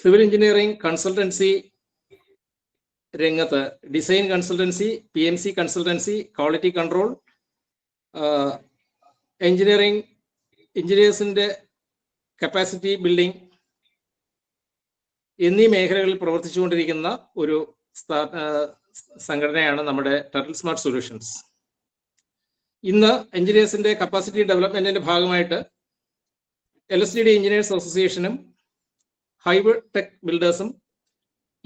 Civil engineering consultancy രംഗത്ത് design consultancy, PMC consultancy, quality control, എഞ്ചിനീയേഴ്സിന്റെ capacity building എന്നീ മേഖലകളിൽ പ്രവർത്തിച്ചുകൊണ്ടിരിക്കുന്ന ഒരു സംഘടനയാണ് നമ്മുടെ ടർട്ടിൽ സ്മാർട്ട് സൊല്യൂഷൻസ്. ഇന്ന് എഞ്ചിനീയേഴ്സിന്റെ കപ്പാസിറ്റി ഡെവലപ്മെന്റിന്റെ ഭാഗമായിട്ട് LSTD എഞ്ചിനീയേഴ്സ് അസോസിയേഷനും ഹൈബ്രിഡ് ടെക് ബിൽഡേഴ്സും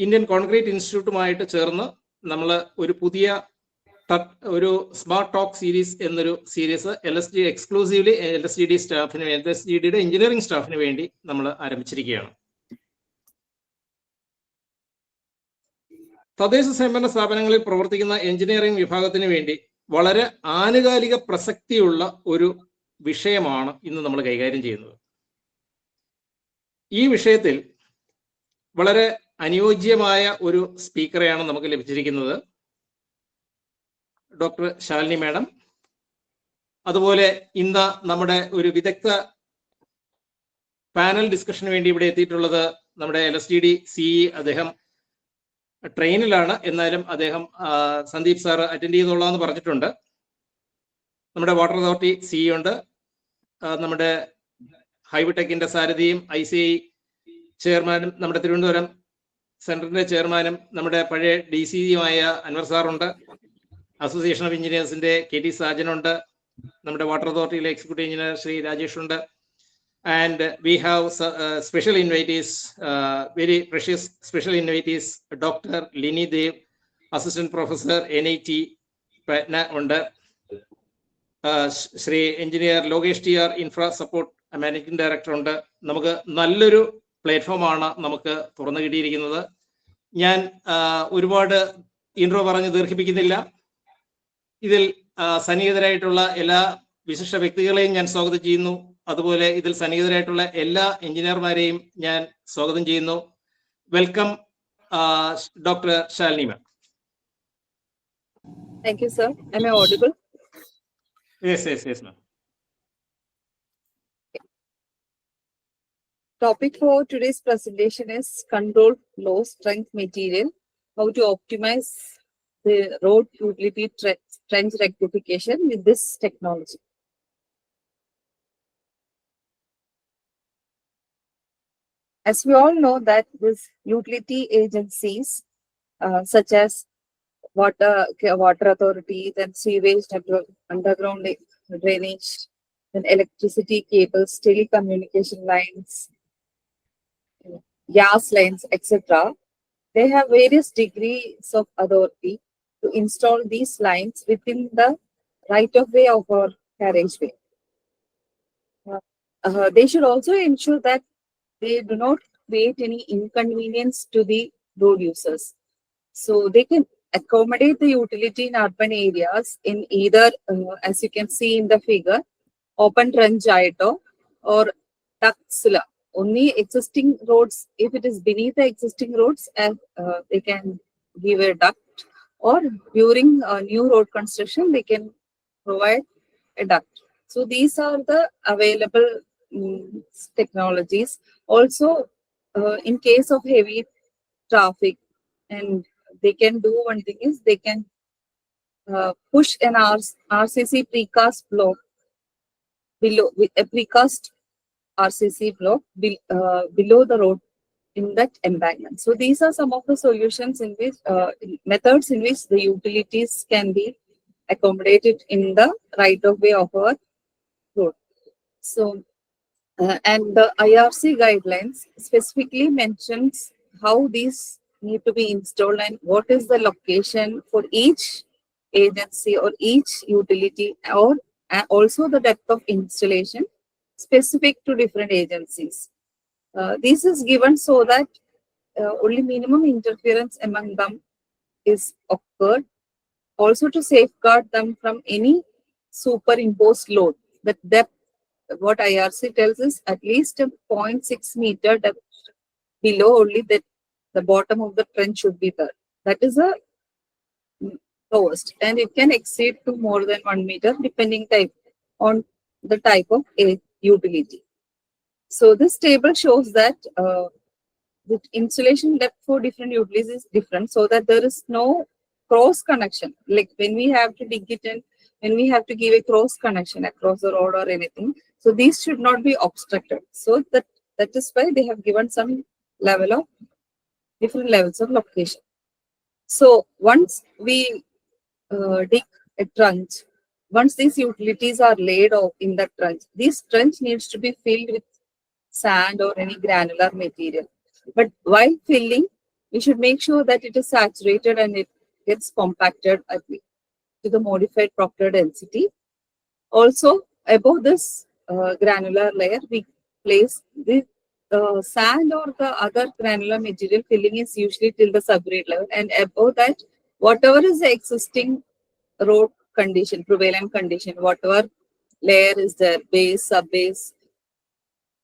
ഇന്ത്യൻ കോൺക്രീറ്റ് ഇൻസ്റ്റിറ്റ്യൂട്ടുമായിട്ട് ചേർന്ന് നമ്മൾ ഒരു പുതിയ ഒരു സ്മാർട്ട് ടോക്ക് സീരീസ് എന്നൊരു സീരീസ് എക്സ്ക്ലൂസീവ്ലി LSTDയുടെ എഞ്ചിനീയറിംഗ് സ്റ്റാഫിന് വേണ്ടി നമ്മൾ ആരംഭിച്ചിരിക്കുകയാണ്. തദ്ദേശ സ്വയംഭരണ സ്ഥാപനങ്ങളിൽ പ്രവർത്തിക്കുന്ന എഞ്ചിനീയറിംഗ് വിഭാഗത്തിന് വേണ്ടി വളരെ ആനുകാലിക പ്രസക്തിയുള്ള ഒരു വിഷയമാണ് ഇന്ന് നമ്മൾ കൈകാര്യം ചെയ്യുന്നത്. ഈ വിഷയത്തിൽ വളരെ അനുയോജ്യമായ ഒരു സ്പീക്കറെയാണ് നമുക്ക് ലഭിച്ചിരിക്കുന്നത്, ഡോക്ടർ ശാലിനി മാഡം. അതുപോലെ ഇന്ന് നമ്മുടെ ഒരു വിദഗ്ധ പാനൽ ഡിസ്കഷന് വേണ്ടി ഇവിടെ എത്തിയിട്ടുള്ളത് നമ്മുടെ LSTD CE. അദ്ദേഹം ട്രെയിനിലാണ്, എന്നാലും അദ്ദേഹം സന്ദീപ് സാർ അറ്റൻഡ് ചെയ്തോളാന്ന് പറഞ്ഞിട്ടുണ്ട്. നമ്മുടെ വാട്ടർ അതോറിറ്റി CE ഉണ്ട്, നമ്മുടെ ഹൈബിടെക്കിന്റെ സാരഥിയും ICI ചെയർമാനും നമ്മുടെ തിരുവനന്തപുരം സെന്ററിന്റെ ചെയർമാനും നമ്മുടെ പഴയ DCയുമായ അൻവർ സാറുണ്ട്, അസോസിയേഷൻ ഓഫ് എഞ്ചിനീയേഴ്സിന്റെ KT സാജനുണ്ട്, നമ്മുടെ വാട്ടർ അതോറിറ്റിയിലെ എക്സിക്യൂട്ടീവ് എഞ്ചിനീയർ ശ്രീ രാജേഷ് ഉണ്ട്. And we have special invitees, very precious special invitees, Dr. Lini Dev, Assistant Professor NIT Patna under Shri Engineer Logesh TR, Infra Support Managing Director ഉണ്ട്. നമുക്ക് നല്ലൊരു പ്ലാറ്റ്ഫോമാണ് നമുക്ക് തുറന്നു കിട്ടിയിരിക്കുന്നത്. ഞാൻ ഒരുപാട് ഇൻട്രോ പറഞ്ഞ് ദീർഘിപ്പിക്കുന്നില്ല. ഇതിൽ സന്നിഹിതരായിട്ടുള്ള എല്ലാ വിശിഷ്ട വ്യക്തികളെയും ഞാൻ സ്വാഗതം ചെയ്യുന്നു. അതുപോലെ ഇതിൽ സന്നിഹിതരായിട്ടുള്ള എല്ലാ എഞ്ചിനീയർമാരെയും ഞാൻ സ്വാഗതം ചെയ്യുന്നു. Welcome doctor Shalini ma'am. Thank you, sir. Am I audible? Yes, ma'am. Topic for today's presentation is control low strength material, how to optimize the road utility trench rectification with this technology. As we all know that these utility agencies such as water authority, then sewage network, underground drainage, then electricity cables, telecommunication lines, gas lines, etc. They have various degrees of authority to install these lines within the right of way of our carriageway. They should also ensure that they do not create any inconvenience to the road users. So they can accommodate the utility in urban areas in either, as you can see in the figure, open trench or ducts. Only existing roads, if it is beneath the existing roads, they can give a duct, or during new road construction, they can provide a duct. So these are the available technologies. Also, in case of heavy traffic, and they can do one thing is they can push an RCC precast block below, with a precast RCC block below the road in that embankment. So these are some of the solutions in which methods in which the utilities can be accommodated in the right of way of our road. So and the IRC guidelines specifically mentions how these need to be installed and what is the location for each agency or each utility, or also the depth of installation specific to different agencies. This is given so that only minimum interference among them is occurred, also to safeguard them from any superimposed load. The depth, what IRC tells us, at least a 0.6 meter depth below only that the bottom of the trench should be there. That is a lowest, and it can exceed to more than 1 meter depending on the type of utility. So this table shows that the insulation depth for different utilities is different, so that there is no cross connection. Like when we have to dig it in, when we have to give a cross connection across the road or anything, so these should not be obstructed. So that is why they have given some level of different levels of location. So once we dig a trench, once these utilities are laid off in the trench, this trench needs to be filled with sand or any granular material. But while filling, we should make sure that it is saturated and it gets compacted to the modified Proctor density. Also, above this granular layer, we place the sand or the other granular material filling is usually till the subgrade level, and above that, whatever is the existing road condition, prevalent condition, whatever layer is there, base, sub-base,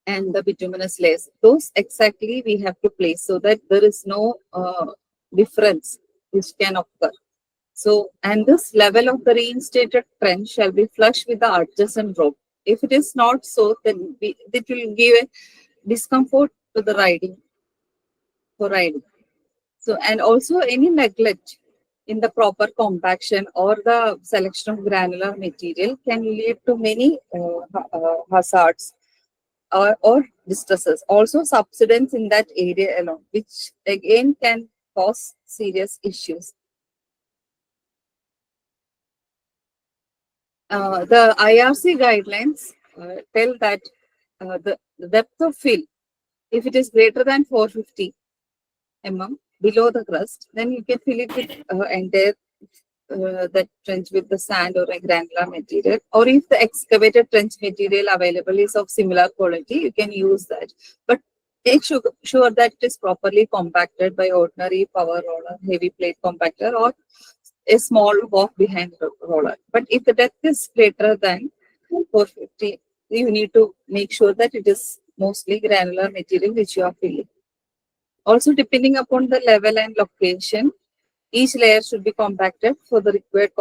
and the bituminous layers, those exactly we have to place so that there is no difference which can occur. So, and this level of the reinstated trench shall be flush with the adjacent road. If it is not so, then it will give a discomfort to the riding, for riding. So, and also any neglect in the proper compaction or the selection of granular material can lead to many hazards or distresses. Also subsidence in that area alone, which again can cause serious issues. The IRC guidelines tell that the depth of fill, if it is greater than 450 mm below the crust, then you can fill it with entire that trench with the sand or a granular material. Or if the excavated trench material available is of similar quality, you can use that. But make sure that it is properly compacted by ordinary power roller, heavy plate compactor, or a small walk behind roller. But if the depth is greater than 450, you need to make sure that it is mostly granular material which you are filling. Also, depending upon the level and location, each layer should be compacted for the required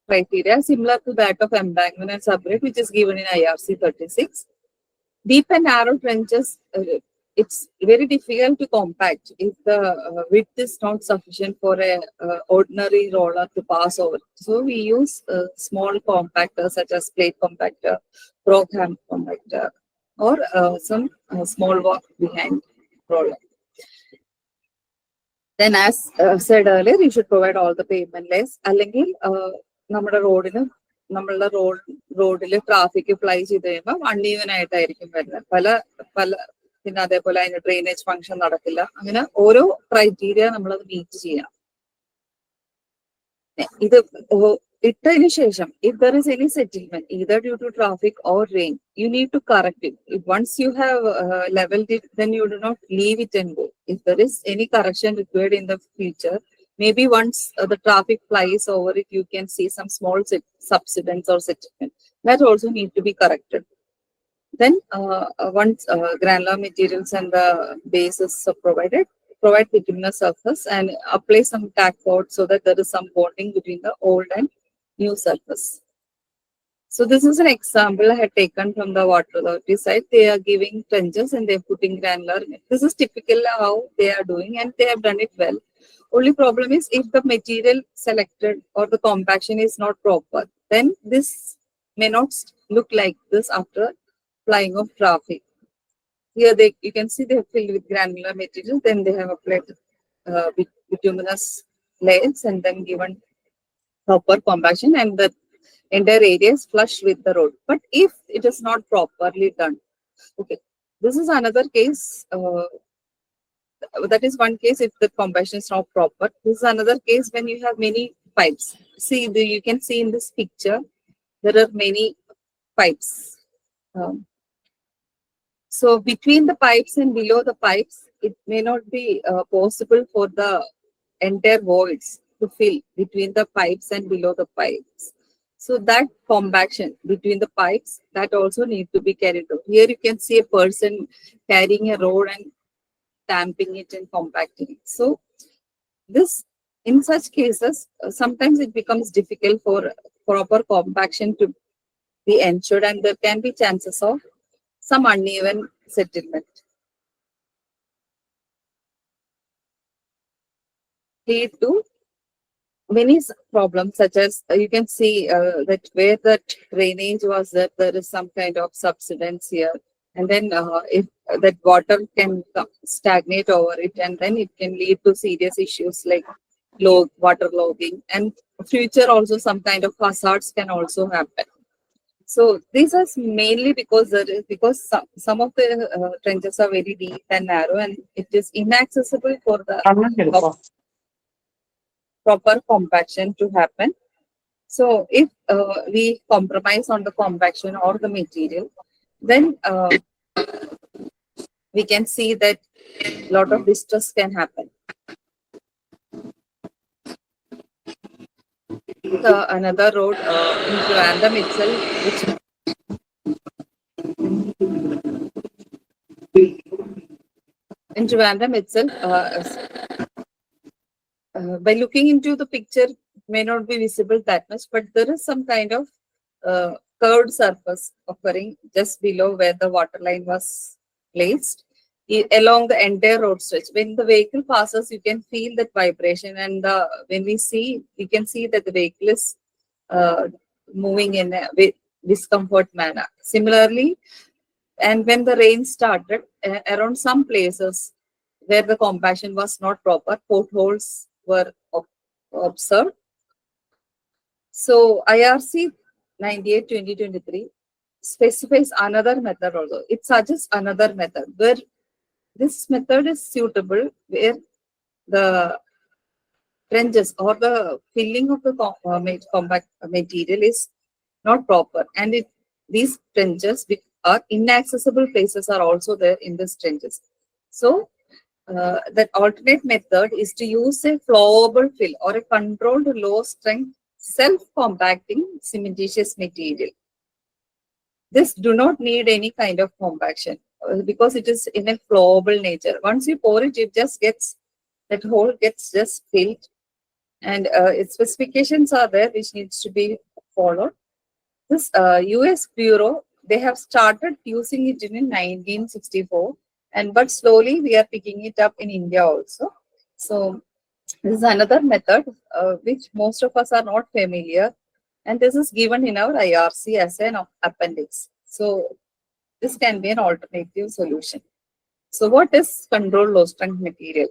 criteria, similar to that of embankment and subgrade, which is given in IRC 36. Deep and narrow trenches, it's very difficult to compact if the width is not sufficient for a ordinary roller to pass over. So we use small compactors such as plate compactor, program compactor, or some small walk behind roller. Then, as said earlier, you should provide all the pavement layers. അല്ലെങ്കിൽ നമ്മുടെ റോഡിൽ traffic fly ചെയ്ത് കഴിയുമ്പോൾ uneven ആയിട്ടായിരിക്കും വരുന്നത്. പിന്നെ അതേപോലെ അതിന് ഡ്രെയിനേജ് ഫംഗ്ഷൻ നടക്കില്ല. അങ്ങനെ ഓരോ ക്രൈറ്റീരിയ നമ്മളത് മീറ്റ് ചെയ്യണം. ഇത് ഇട്ടതിന് ശേഷം, if there is any settlement either due to traffic or rain, you need to correct it. If once you have leveled it, then you do not leave it and go. If there is any correction required in the future, maybe once the traffic flies over it, you can see some small subsidence or settlement. That also need to be corrected. Then once granular materials and the bases are provided, provide bituminous surface and apply some tack coat so that there is some bonding between the old and new surface. So this is an example I had taken from the water authority side. They are giving trenches and they are putting granular. This is typical how they are doing, and they have done it well. Only problem is if the material selected or the compaction is not proper, then this may not look like this after flying of traffic. Here you can see they have filled with granular material, then they have applied bituminous layers and then given proper compaction, and the entire area is flush with the road. But if it is not properly done, okay, this is another case. That is one case if the compaction is not proper. This is another case when you have many pipes. See, you can see in this picture, there are many pipes. So between the pipes and below the pipes, it may not be possible for the entire voids to fill between the pipes and below the pipes. So that compaction between the pipes, that also need to be carried out. Here you can see a person carrying a rod and tamping it and compacting it. So this, in such cases, sometimes it becomes difficult for proper compaction to be ensured, and there can be chances of some uneven settlement. lead to many problems, such as you can see that where the drainage was there is some kind of subsidence here, and then if that water can stagnate over it, and then it can lead to serious issues like water logging, and future also some kind of hazards can also happen. So these are mainly because some of the trenches are very deep and narrow, and it is inaccessible for the proper compaction to happen. So if we compromise on the compaction or the material, then we can see that a lot of distress can happen. Another road in Trivandrum itself, by looking into the picture, may not be visible that much, but there is some kind of curved surface occurring just below where the water line was placed along the entire road stretch. When the vehicle passes, you can feel that vibration, and when we can see that the vehicle is moving in a discomfort manner. Similarly, and when the rain started, around some places where the compaction was not proper, potholes were observed. So IRC 98/2023 specifies another method also. It suggests another method where this method is suitable where the trenches or the filling of the compact material is not proper, and these trenches are inaccessible places are also there in these trenches. So that alternate method is to use a flowable fill or a controlled low strength self-compacting cementitious material. This do not need any kind of compaction because it is in a flowable nature. Once you pour it, that hole gets just filled, and its specifications are there which needs to be followed. This US Bureau, they have started using it in 1964, but slowly we are picking it up in India also. So this is another method which most of us are not familiar, and this is given in our IRC as an appendix. So this can be an alternative solution. So what is controlled low strength material?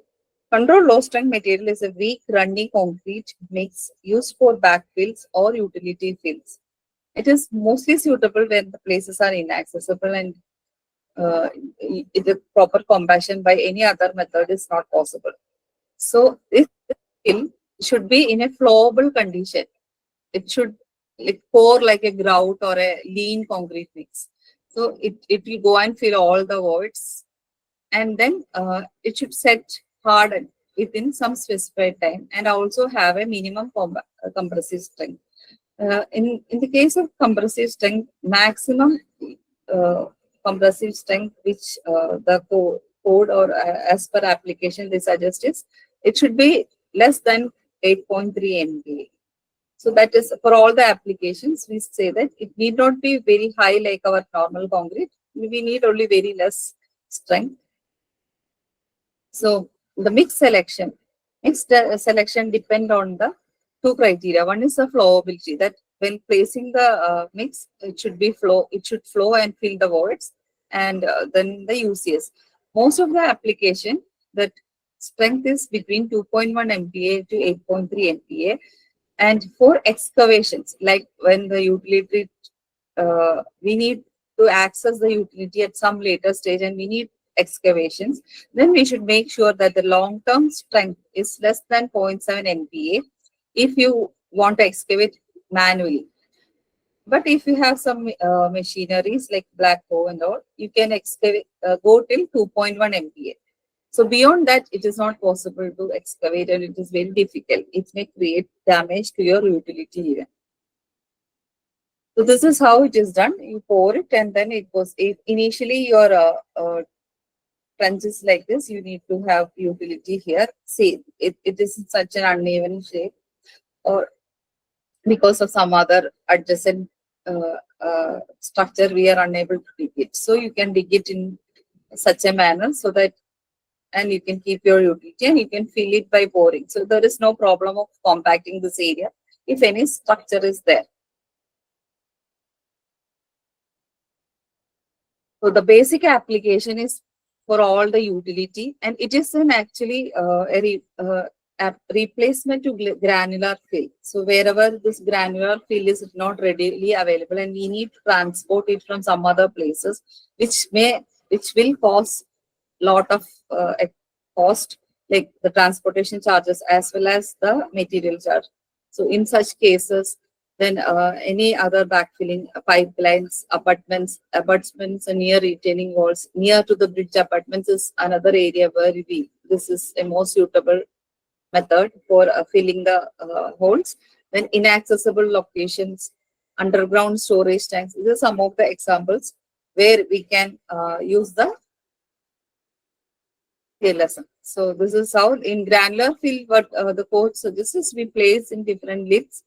Controlled low strength material is a weak runny concrete mix used for backfills or utility fills. It is mostly suitable when the places are inaccessible and the proper compaction by any other method is not possible. So this fill should be in a flowable condition. It should pour like a grout or a lean concrete mix. So it will go and fill all the voids, and then it should set harden within some specified time and also have a minimum compressive strength. In the case of compressive strength, maximum compressive strength which the code or as per application they suggest is it should be less than 8.3 MPa. So that is for all the applications. We say that it need not be very high like our normal concrete. We need only very less strength. So the mix selection depend on the two criteria. One is the flowability, that when placing the mix, it should flow and fill the voids, and then the UCS. Most of the application, that strength is between 2.1 MPa to 8.3 MPa. And for excavations, like when the utility, we need to access the utility at some later stage and we need excavations, then we should make sure that the long-term strength is less than 0.7 MPa if you want to excavate manually. But if you have some machineries like backhoe and all, you can excavate, go till 2.1 MPa. So beyond that, it is not possible to excavate and it is very difficult. It may create damage to your utility even. So this is how it is done. You pour it and then it goes. If initially your trenches like this, you need to have utility here. See, it is in such an uneven shape, or because of some other adjacent structure, we are unable to dig it. So you can dig it in such a manner so that and you can keep your utility and you can fill it by pouring. So there is no problem of compacting this area if any structure is there. So the basic application is for all the utility, and it is an actually a replacement to granular fill. So wherever this granular fill is not readily available and we need to transport it from some other places, which will cause lot of cost, like the transportation charges as well as the material charge. So in such cases, then any other backfilling pipelines, abutments and near retaining walls, near to the bridge abutments is another area where this is a more suitable method for filling the holes. Then inaccessible locations, underground storage tanks. These are some of the examples where we can use the Clsm. So this is how in granular fill what the code suggests is we place in different lids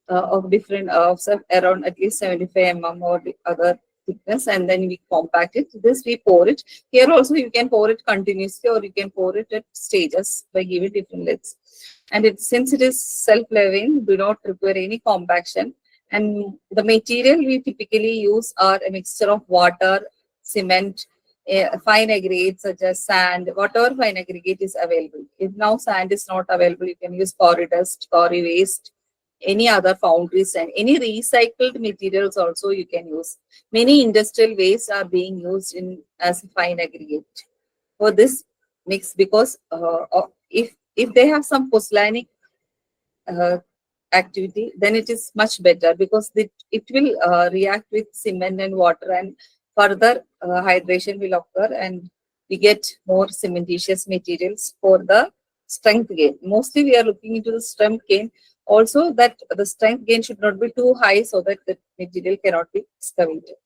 of different around at least 75 mm or the other thickness, and then we compact it. This we pour it. Here also you can pour it continuously or you can pour it at stages by giving different lids. And since it is self-leveling, do not require any compaction. And the material we typically use are a mixture of water, cement, fine aggregates such as sand, whatever fine aggregate is available. If now sand is not available, you can use quarry dust, quarry waste, any other foundries, and any recycled materials also you can use. Many industrial waste are being used in as fine aggregate for this mix, because if they have some pozzolanic activity, then it is much better because it will react with cement and water, and further hydration will occur, and we get more cementitious materials for the strength gain. Mostly we are looking into the strength gain. Also, that the strength gain should not be too high so that the material cannot be excavated.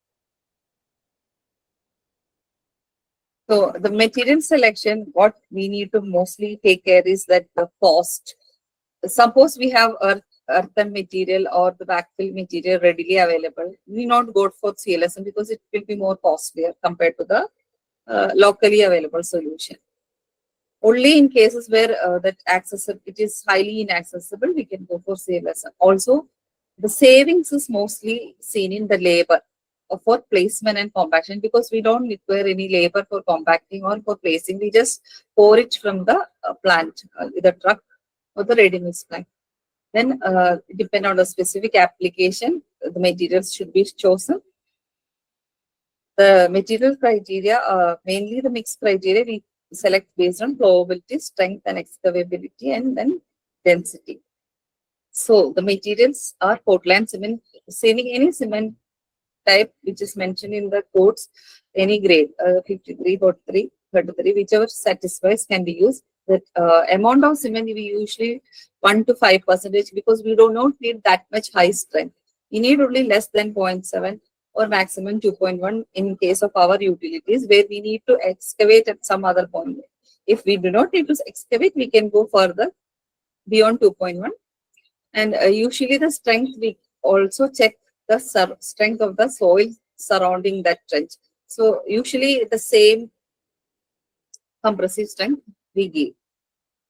So the material selection, what we need to mostly take care is that the cost. Suppose we have earthen material or the backfill material readily available, we not go for Clsm because it will be more costlier compared to the locally available solution. Only in cases where it is highly inaccessible, we can go for Clsm. Also, the savings is mostly seen in the labor for placement and compaction, because we don't require any labor for compacting or for placing. We just pour it from the plant with a truck or the ready-mix plant. Then, depend on the specific application, the materials should be chosen. The material criteria, mainly the mix criteria, we select based on flowability, strength, and excavability, and then density. So the materials are Portland cement, saving any cement type which is mentioned in the codes, any grade, 53, 43, 33, whichever satisfies can be used. That amount of cement we usually 1 to 5%, because we do not need that much high strength. We need only less than 0.7 or maximum 2.1 in case of our utilities, where we need to excavate at some other point. If we do not need to excavate, we can go further beyond 2.1. And usually the strength, we also check the strength of the soil surrounding that trench. So usually the same compressive strength we give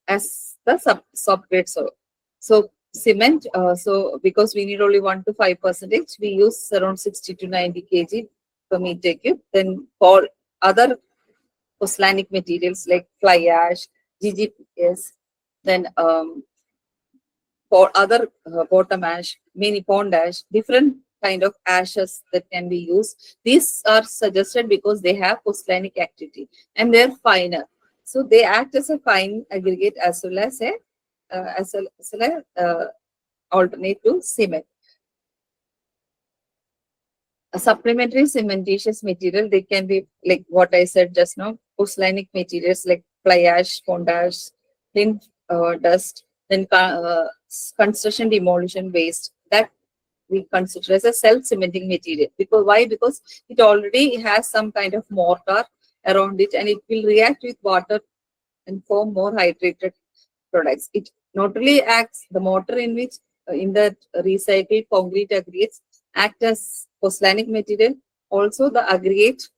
as the subgrade soil. So cement, so because we need only 1 to 5%, we use around 60 to 90 kg per meter cube. Then for other pozzolanic materials like fly ash, GGPS, then for other bottom ash, mini pond ash, different kind of ashes that can be used. These are suggested because they have pozzolanic activity and they're finer. So they act as a fine aggregate as well as a alternate to cement. A supplementary cementitious material, they can be like what I said just now, pozzolanic materials like fly ash, pond ash, thin dust, then construction demolition waste, that we consider as a self-cementing material. Because why? Because it already has some kind of mortar around it, and it will react with water and form more hydrated products. It not only acts, the mortar in which in the recycled concrete aggregates act as pozzolanic material. Also, the aggregate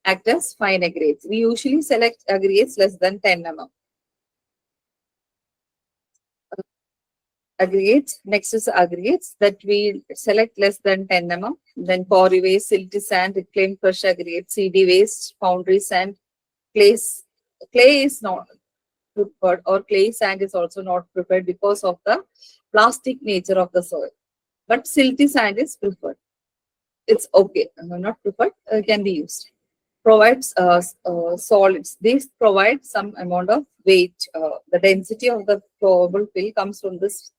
act as fine aggregates. We usually select aggregates less than 10 mm. Aggregates, next is aggregates that we select less than 10 mm. Then quarry waste, silty sand, reclaimed fresh aggregates, CD waste, foundry sand, clays. Clay is not preferred, or clay sand is also not preferred because of the plastic nature of the soil. But silty sand is preferred. It's okay, not preferred, can be used. Provides solids. These provide some amount of weight. The density of the flowable fill comes from this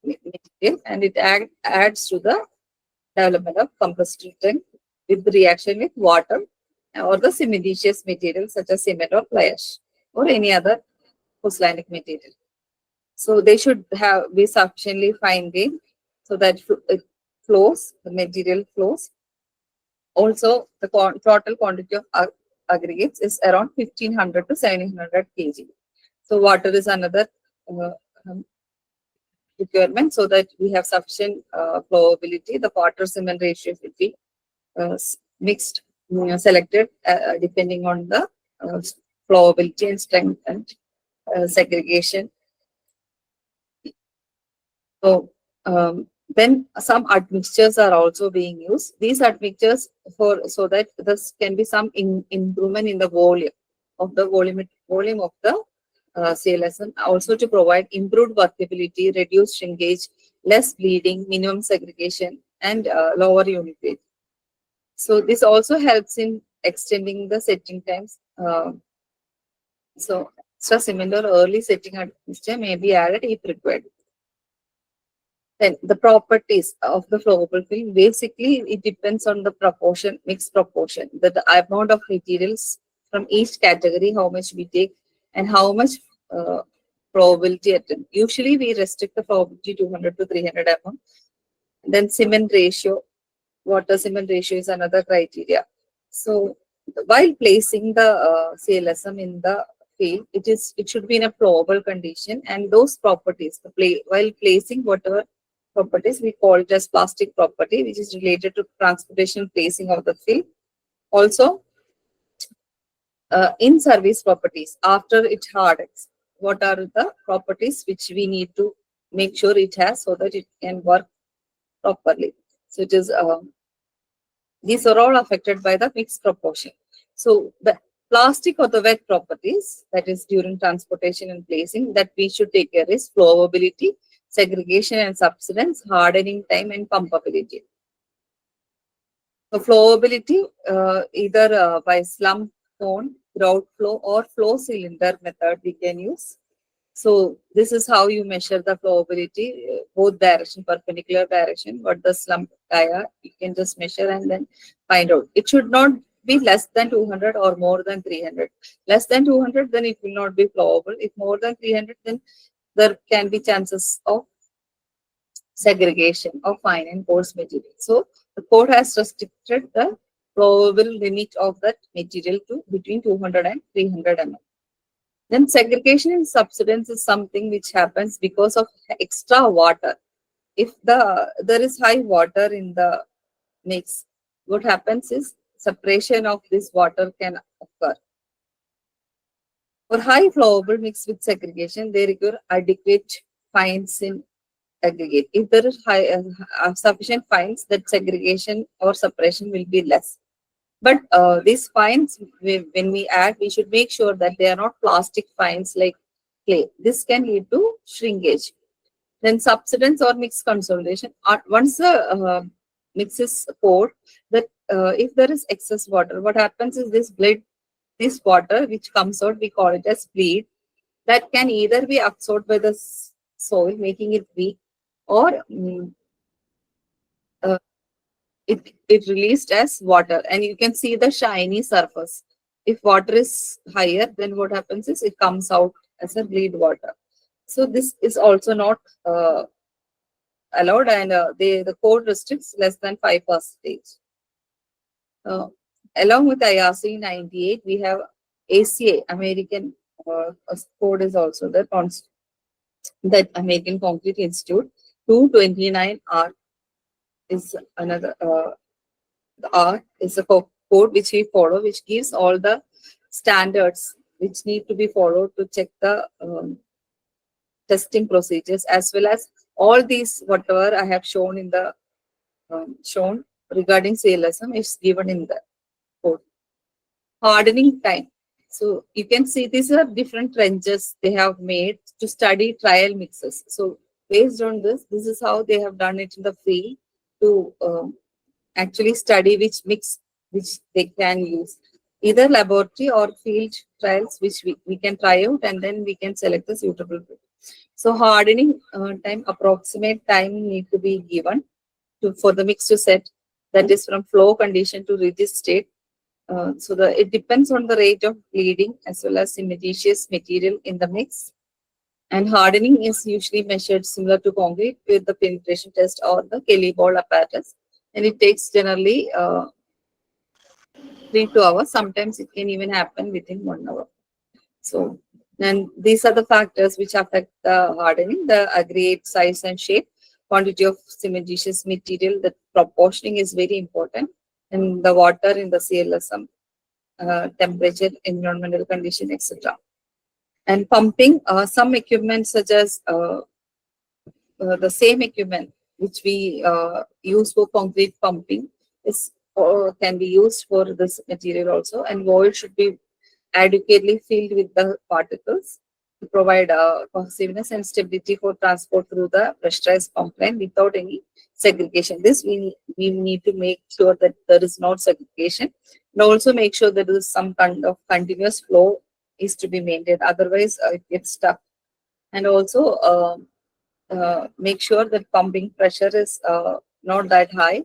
material, and it adds to the development of compressed strength with reaction with water or the cementitious material such as cement or fly ash or any other pozzolanic material. So they should be sufficiently fine grained so that it flows, the material flows. Also, the total quantity of aggregates is around 1500 to 1700 kg. So water is another uh, um, requirement, so that we have sufficient flowability. The water cement ratio should be mixed, selected depending on the flowability and strength and segregation. So then some admixtures are also being used. These admixtures so that this can be some improvement in the volume of the volume of the Clsm, also to provide improved workability, reduced shrinkage, less bleeding, minimum segregation, and lower unit weight. So this also helps in extending the setting times. So extra cement or early setting admixture may be added if required. Then the properties of the flowable film, basically it depends on the proportion, mixed proportion, the amount of materials from each category, how much we take and how much flowability attempt. Usually we restrict the flowability 200 to 300 mm. Then cement ratio, water cement ratio is another criteria. So while placing the Clsm in the field, it should be in a flowable condition, and those properties, while placing whatever properties, we call it as plastic property, which is related to transportation placing of the fill. Also, in service properties, after it hardens, what are the properties which we need to make sure it has so that it can work properly? So it is these are all affected by the mixed proportion. So the plastic or the wet properties, that is during transportation and placing, that we should take care is flowability, segregation and subsidence, hardening time, and pumpability. So flowability, either by slump cone, grout flow, or flow cylinder method we can use. So this is how you measure the flowability, both direction, perpendicular direction, what the slump dia, you can just measure and then find out. It should not be less than 200 or more than 300. Less than 200, then it will not be flowable. If more than 300, then there can be chances of segregation of fine and coarse material. So the court has restricted the flowable limit of that material to between 200 and 300 mm. Then segregation in subsidence is something which happens because of extra water. If there is high water in the mix, what happens is separation of this water can occur. For high flowable mix with segregation, they require adequate fines in aggregate. If there is sufficient fines, that segregation or separation will be less. But these fines, when we add, we should make sure that they are not plastic fines like clay. This can lead to shrinkage. Then subsidence or mix consolidation. Once the mix is poured, that if there is excess water, what happens is this water which comes out, we call it as bleed, that can either be absorbed by the soil, making it weak, or it released as water, and you can see the shiny surface. If water is higher, then what happens is it comes out as a bleed water. So this is also not allowed, and the code restricts less than 5%. Along with IRC 98, we have ACA, American code is also there, that American Concrete Institute 229R is another. The R is a code which we follow, which gives all the standards which need to be followed to check the testing procedures, as well as all these whatever I have shown in the shown regarding Clsm is given in the code. Hardening time. So you can see these are different trenches they have made to study trial mixes. So based on this is how they have done it in the field to actually study which mix which they can use. Either laboratory or field trials which we can try out and then we can select the suitable group. So hardening time, approximate time need to be given for the mix to set, that is from flow condition to rigid state. So it depends on the rate of bleeding as well as cementitious material in the mix. And hardening is usually measured similar to concrete with the penetration test or the Kelly ball apparatus. And it takes generally 3 to hours. Sometimes it can even happen within 1 hour. So, and these are the factors which affect the hardening: the aggregate size and shape, quantity of cementitious material, the proportioning is very important, and the water in the Clsm, temperature, environmental condition, etc. And pumping, some equipment such as the same equipment which we use for concrete pumping is can be used for this material also, and void should be adequately filled with the particles to provide cohesiveness and stability for transport through the pressurized pump line without any segregation. This we need to make sure that there is no segregation, and also make sure that there is some kind of continuous flow is to be maintained. Otherwise, it gets stuck. And also make sure that pumping pressure is not that high,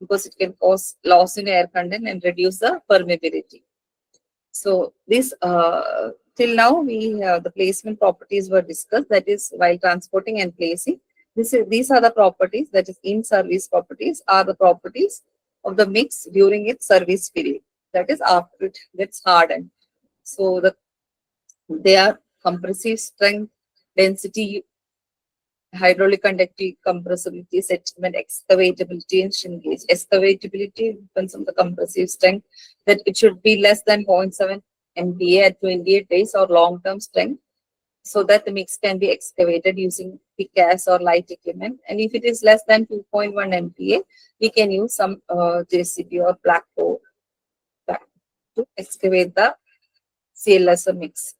because it can cause loss in air content and reduce the permeability. So this till now the placement properties were discussed, that is while transporting and placing. These are the properties, that is in service properties, are the properties of the mix during its service period, that is after it gets hardened. So they are compressive strength, density, hydraulic conductivity, compressibility, settlement, excavatability, and shrinkage. Excavatability depends on the compressive strength, that it should be less than 0.7 MPa at 28 days or long-term strength, so that the mix can be excavated using pickaxe or light equipment. And if it is less than 2.1 MPa, we can use some JCB or black core to excavate the Clsm mix.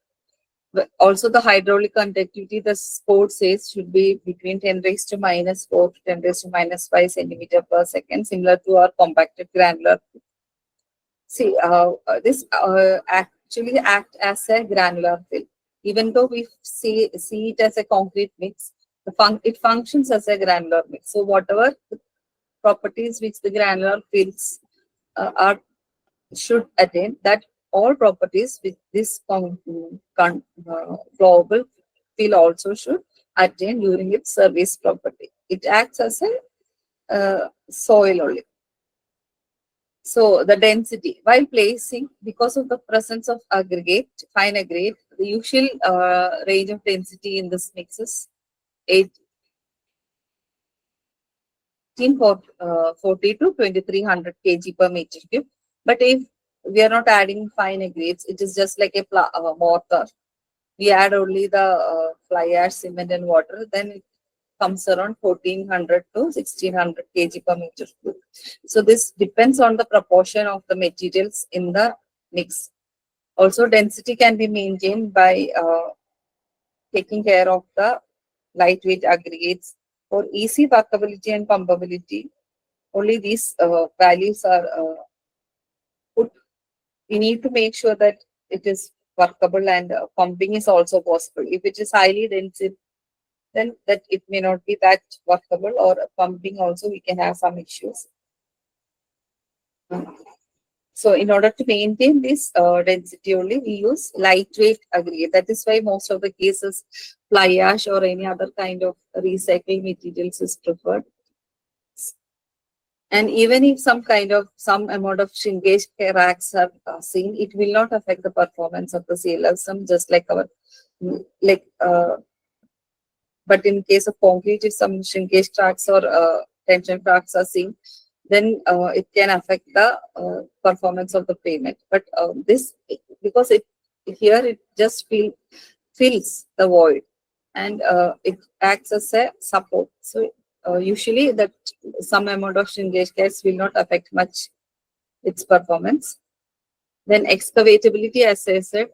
But also the hydraulic conductivity, the code says should be between 10 raised to minus 4 to 10 raised to minus 5 centimeter per second, similar to our compacted granular. See, this actually act as a granular fill. Even though we see it as a concrete mix, it functions as a granular mix. So whatever properties which the granular fills should attain, that all properties with this flowable fill also should attain during its service property. It acts as a soil only. So the density, while placing, because of the presence of aggregate, fine aggregate, the usual range of density in this mix is 1840 to 2300 kg per meter cube. But if we are not adding fine aggregates, it is just like a mortar. We add only the fly ash, cement, and water, then it comes around 1400 to 1600 kg per meter cube. So this depends on the proportion of the materials in the mix. Also, density can be maintained by taking care of the lightweight aggregates. For easy workability and pumpability, only these values are put. We need to make sure that it is workable, and pumping is also possible. If it is highly dense, then that it may not be that workable, or pumping also we can have some issues. So in order to maintain this density only, we use lightweight aggregate. That is why most of the cases fly ash or any other kind of recycling materials is preferred. And even if some amount of shrinkage cracks are seen, it will not affect the performance of the Clsm, just like our but in case of concrete, if some shrinkage cracks or tension cracks are seen, then it can affect the performance of the payment. But this, because here it just fills the void, and it acts as a support. So usually that some amount of shrinkage gas will not affect much its performance. Then excavatability, as I said,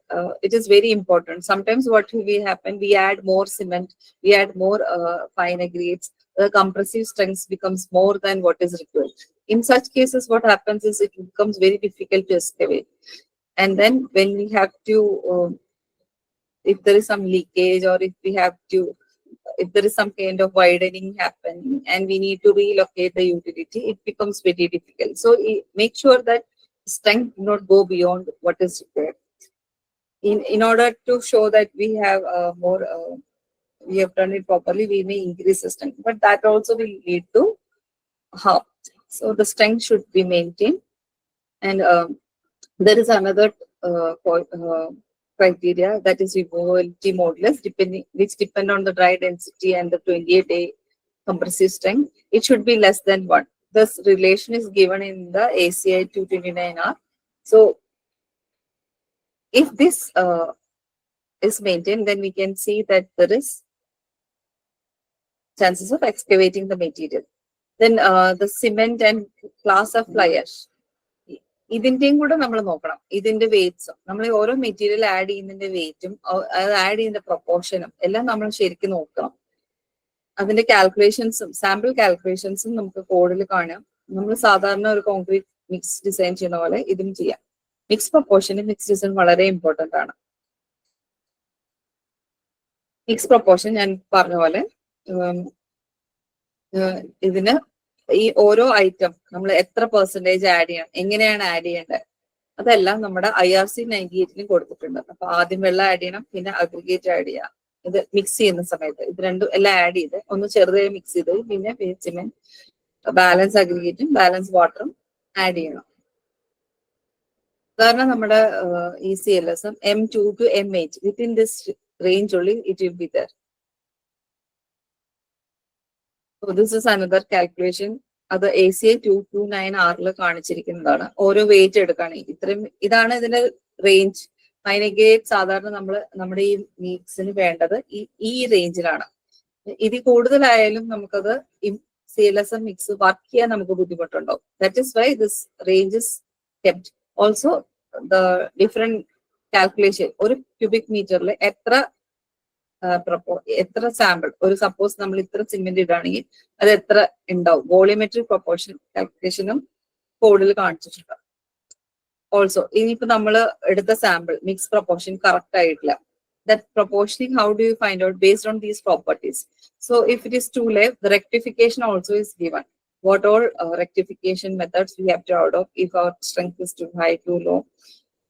it is very important. Sometimes what will happen, we add more cement, we add more fine aggregates, the compressive strength becomes more than what is required. In such cases, what happens is it becomes very difficult to excavate. And then when we have to, if there is some leakage, or if we have to, if there is some kind of widening happening and we need to relocate the utility, it becomes very difficult. So make sure that strength do not go beyond what is required. In order to show that we have more, we have done it properly, we may increase the strength, but that also will lead to harm. So the strength should be maintained. And there is another criteria, that is removability modulus, which depend on the dry density and the 28-day compressive strength. It should be less than 1. This relation is given in the ACI 229R. So if this is maintained, then we can see that there is chances of excavating the material. Then the cement and class of fly ash. ഇതിന്റെയും കൂടെ നമ്മൾ നോക്കണം, ഇതിന്റെ വെയിറ്റ്സും, നമ്മൾ ഓരോ material add ചെയ്യുന്നതിന്റെ വെയിറ്റും അത് add ചെയ്യുന്ന പ്രൊപ്പോർഷനും എല്ലാം നമ്മൾ ശരിക്കും നോക്കണം. അതിന്റെ കാൽക്കുലേഷൻസും സാമ്പിൾ കാൽക്കുലേഷൻസും നമുക്ക് കോഡിൽ കാണാം. നമ്മൾ സാധാരണ ഒരു കോൺക്രീറ്റ് മിക്സ് ഡിസൈൻ ചെയ്യുന്ന പോലെ ഇതും ചെയ്യാം. മിക്സ് പ്രൊപ്പോർഷനും മിക്സ് ഡിസൈൻ വളരെ ഇമ്പോർട്ടന്റ് ആണ്. മിക്സ് പ്രൊപ്പോർഷൻ ഞാൻ പറഞ്ഞ പോലെ ഇതിന് ഈ ഓരോ ഐറ്റം നമ്മൾ എത്ര പെർസെന്റേജ് ആഡ് ചെയ്യണം, എങ്ങനെയാണ് ആഡ് ചെയ്യേണ്ടത്, അതെല്ലാം നമ്മുടെ IRC 98 കൊടുത്തിട്ടുണ്ട്. അപ്പൊ ആദ്യം വെള്ളം ആഡ് ചെയ്യണം, പിന്നെ അഗ്രിഗേറ്റ് ആഡ് ചെയ്യാം. ഇത് മിക്സ് ചെയ്യുന്ന സമയത്ത് ഇത് രണ്ടും എല്ലാം ആഡ് ചെയ്ത് ഒന്ന് ചെറുതായി മിക്സ് ചെയ്ത് പിന്നെ സിമെന്റ്, ബാലൻസ് അഗ്രിഗേറ്റും ബാലൻസ് വാട്ടറും ആഡ് ചെയ്യണം. കാരണം നമ്മുടെ ഈ CLSM M2 to M8 within this range only it will be there. So this is another calculation. അത് ACI 229R കാണിച്ചിരിക്കുന്നതാണ്. ഓരോ വെയിറ്റ് എടുക്കുകയാണെങ്കിൽ ഇത്രയും, ഇതാണ് ഇതിന്റെ റേഞ്ച്. ഫൈൻ അഗ്രിഗേറ്റ് സാധാരണ നമ്മുടെ ഈ മിക്സിന് വേണ്ടത് ഈ റേഞ്ചിലാണ്. ഇതിൽ കൂടുതലായാലും നമുക്കത് CLSM മിക്സ് വർക്ക് ചെയ്യാൻ നമുക്ക് ബുദ്ധിമുട്ടുണ്ടാവും. That is why this range is kept. Also the different calculation, ഒരു ക്യൂബിക് മീറ്ററിൽ എത്ര സാമ്പിൾ, ഒരു സപ്പോസ് നമ്മൾ ഇത്ര സിമെന്റ് ഇടുകയാണെങ്കിൽ അത് എത്ര ഉണ്ടാവും, വോളിയോമെട്രിക് പ്രൊപ്പോർഷൻ കാൽക്കുലേഷനും കോഡിൽ കാണിച്ചിട്ടുണ്ട്. ഓൾസോ ഇനിയിപ്പോ നമ്മൾ എടുത്ത സാമ്പിൾ മിക്സ് പ്രൊപ്പോർഷൻ കറക്റ്റ് ആയിട്ടില്ല, that proportioning, how do you find out? Based on these properties. So if it is too low, the rectification also is given. What all rectification methods we have to adopt if our strength is too high, too low,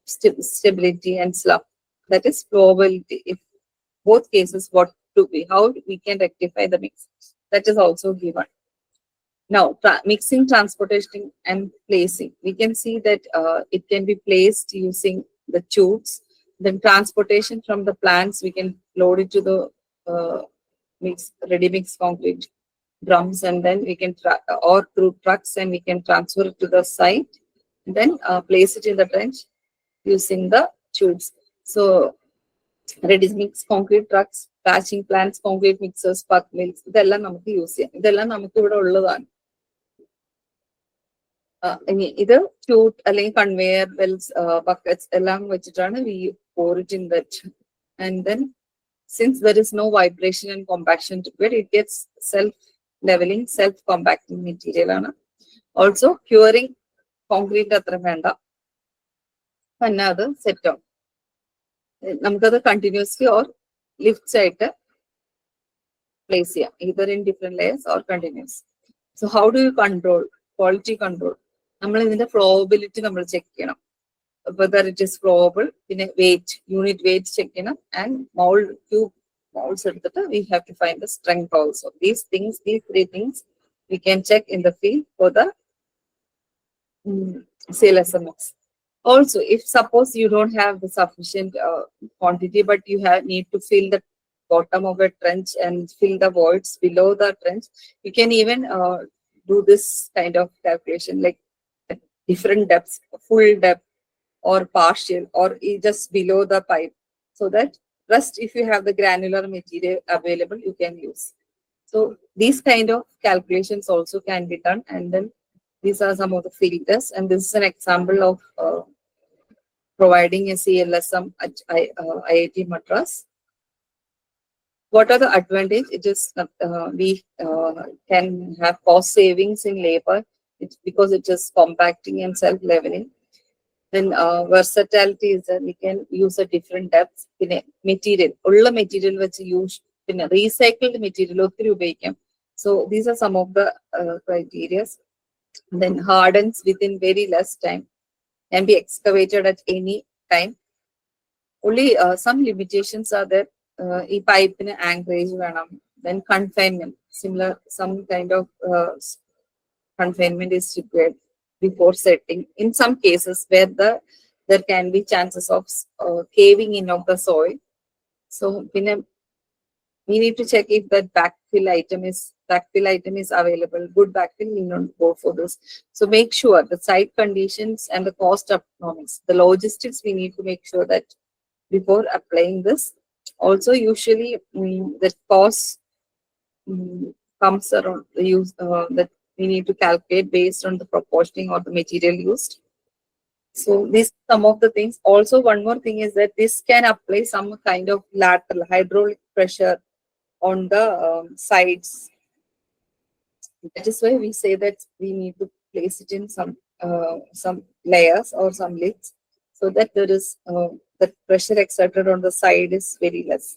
stability and slough, that is flowability. If both cases, what to be, how we can rectify the mix, that is also given. Now mixing, transportation and placing, we can see that it can be placed using the tubes. Then transportation from the plants, we can load it to the ready mix concrete drums, and then we can or through trucks, and we can transfer it to the site, and then place it in the trench using the tubes. So ready mix concrete trucks, patching plants, concrete mixers, puck mills, ഇതെല്ലാം നമുക്ക് use ചെയ്യാം. ഇതെല്ലാം നമുക്ക് ഇവിടെ ഉള്ളതാണ്. ഇത് ട്യൂട്ട് അല്ലെങ്കിൽ conveyor belts, buckets എല്ലാം വെച്ചിട്ടാണ് we pour it in that. And then since there is no vibration and compaction to it, it gets self-leveling, self-compacting material ആണ്. Also curing concrete അത്ര വേണ്ട, പിന്നെ അത് സെറ്റ് ആവും. നമുക്കത് കണ്ടിന്യൂസ്ലി ഓർ ലിഫ്റ്റ്സ് ആയിട്ട് പ്ലേസ് ചെയ്യാം, either in different layers or continuous. So how do you control? Quality control, നമ്മൾ ഇതിന്റെ ഫ്ലോബിലിറ്റി നമ്മൾ ചെക്ക് ചെയ്യണം, whether it is flowable, പിന്നെ weight, unit weight ചെക്ക് ചെയ്യണം, and cube molds എടുത്തിട്ട് we have to find the strength also. These three things we can check in the field for the CLSM mix. Also, if suppose you don't have the sufficient quantity, but you need to fill the bottom of a trench and fill the voids below the trench, you can even do this kind of calculation, like different depths, full depth or partial or just below the pipe, so that rest, if you have the granular material available, you can use. So these kind of calculations also can be done, and then these are some of the field tests, and this is an example of providing a CLSM at IIT Madras. What are the advantages? It is we can have cost savings in labor because it is compacting and self-leveling. Then versatility is that we can use a different depths in a material. Ulla material which use in a recycled material. So these are some of the criteria. Then hardens within very less time, can be excavated at any time. Only some limitations are there. A pipe in anchorage, then confinement, similar, some kind of confinement is required before setting. In some cases where there can be chances of caving in of the soil. So we need to check if that backfill item is available. Good backfill, we don't go for this. So make sure the site conditions and the cost economics, the logistics, we need to make sure that before applying this. Also, usually the cost comes around the use that we need to calculate based on the proportioning or the material used. So these some of the things. Also, one more thing is that this can apply some kind of lateral hydraulic pressure on the sides. That is why we say that we need to place it in some layers or some lids, so that there is the pressure exerted on the side is very less.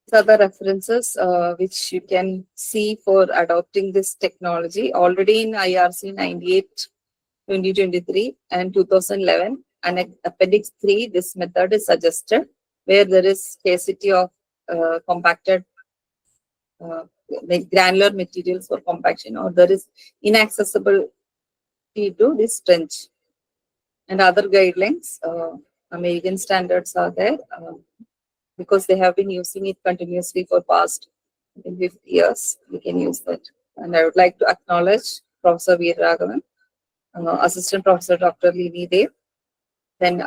These are the references which you can see for adopting this technology. Already in IRC 98/2023 and 2011 and Appendix 3, this method is suggested where there is scarcity of compacted granular materials for compaction, or there is inaccessibility to this trench. And other guidelines, American standards are there because they have been using it continuously for past 50 years. We can use that. And I would like to acknowledge Professor Veeraraghavan, Assistant Professor Dr. Lini Dev, then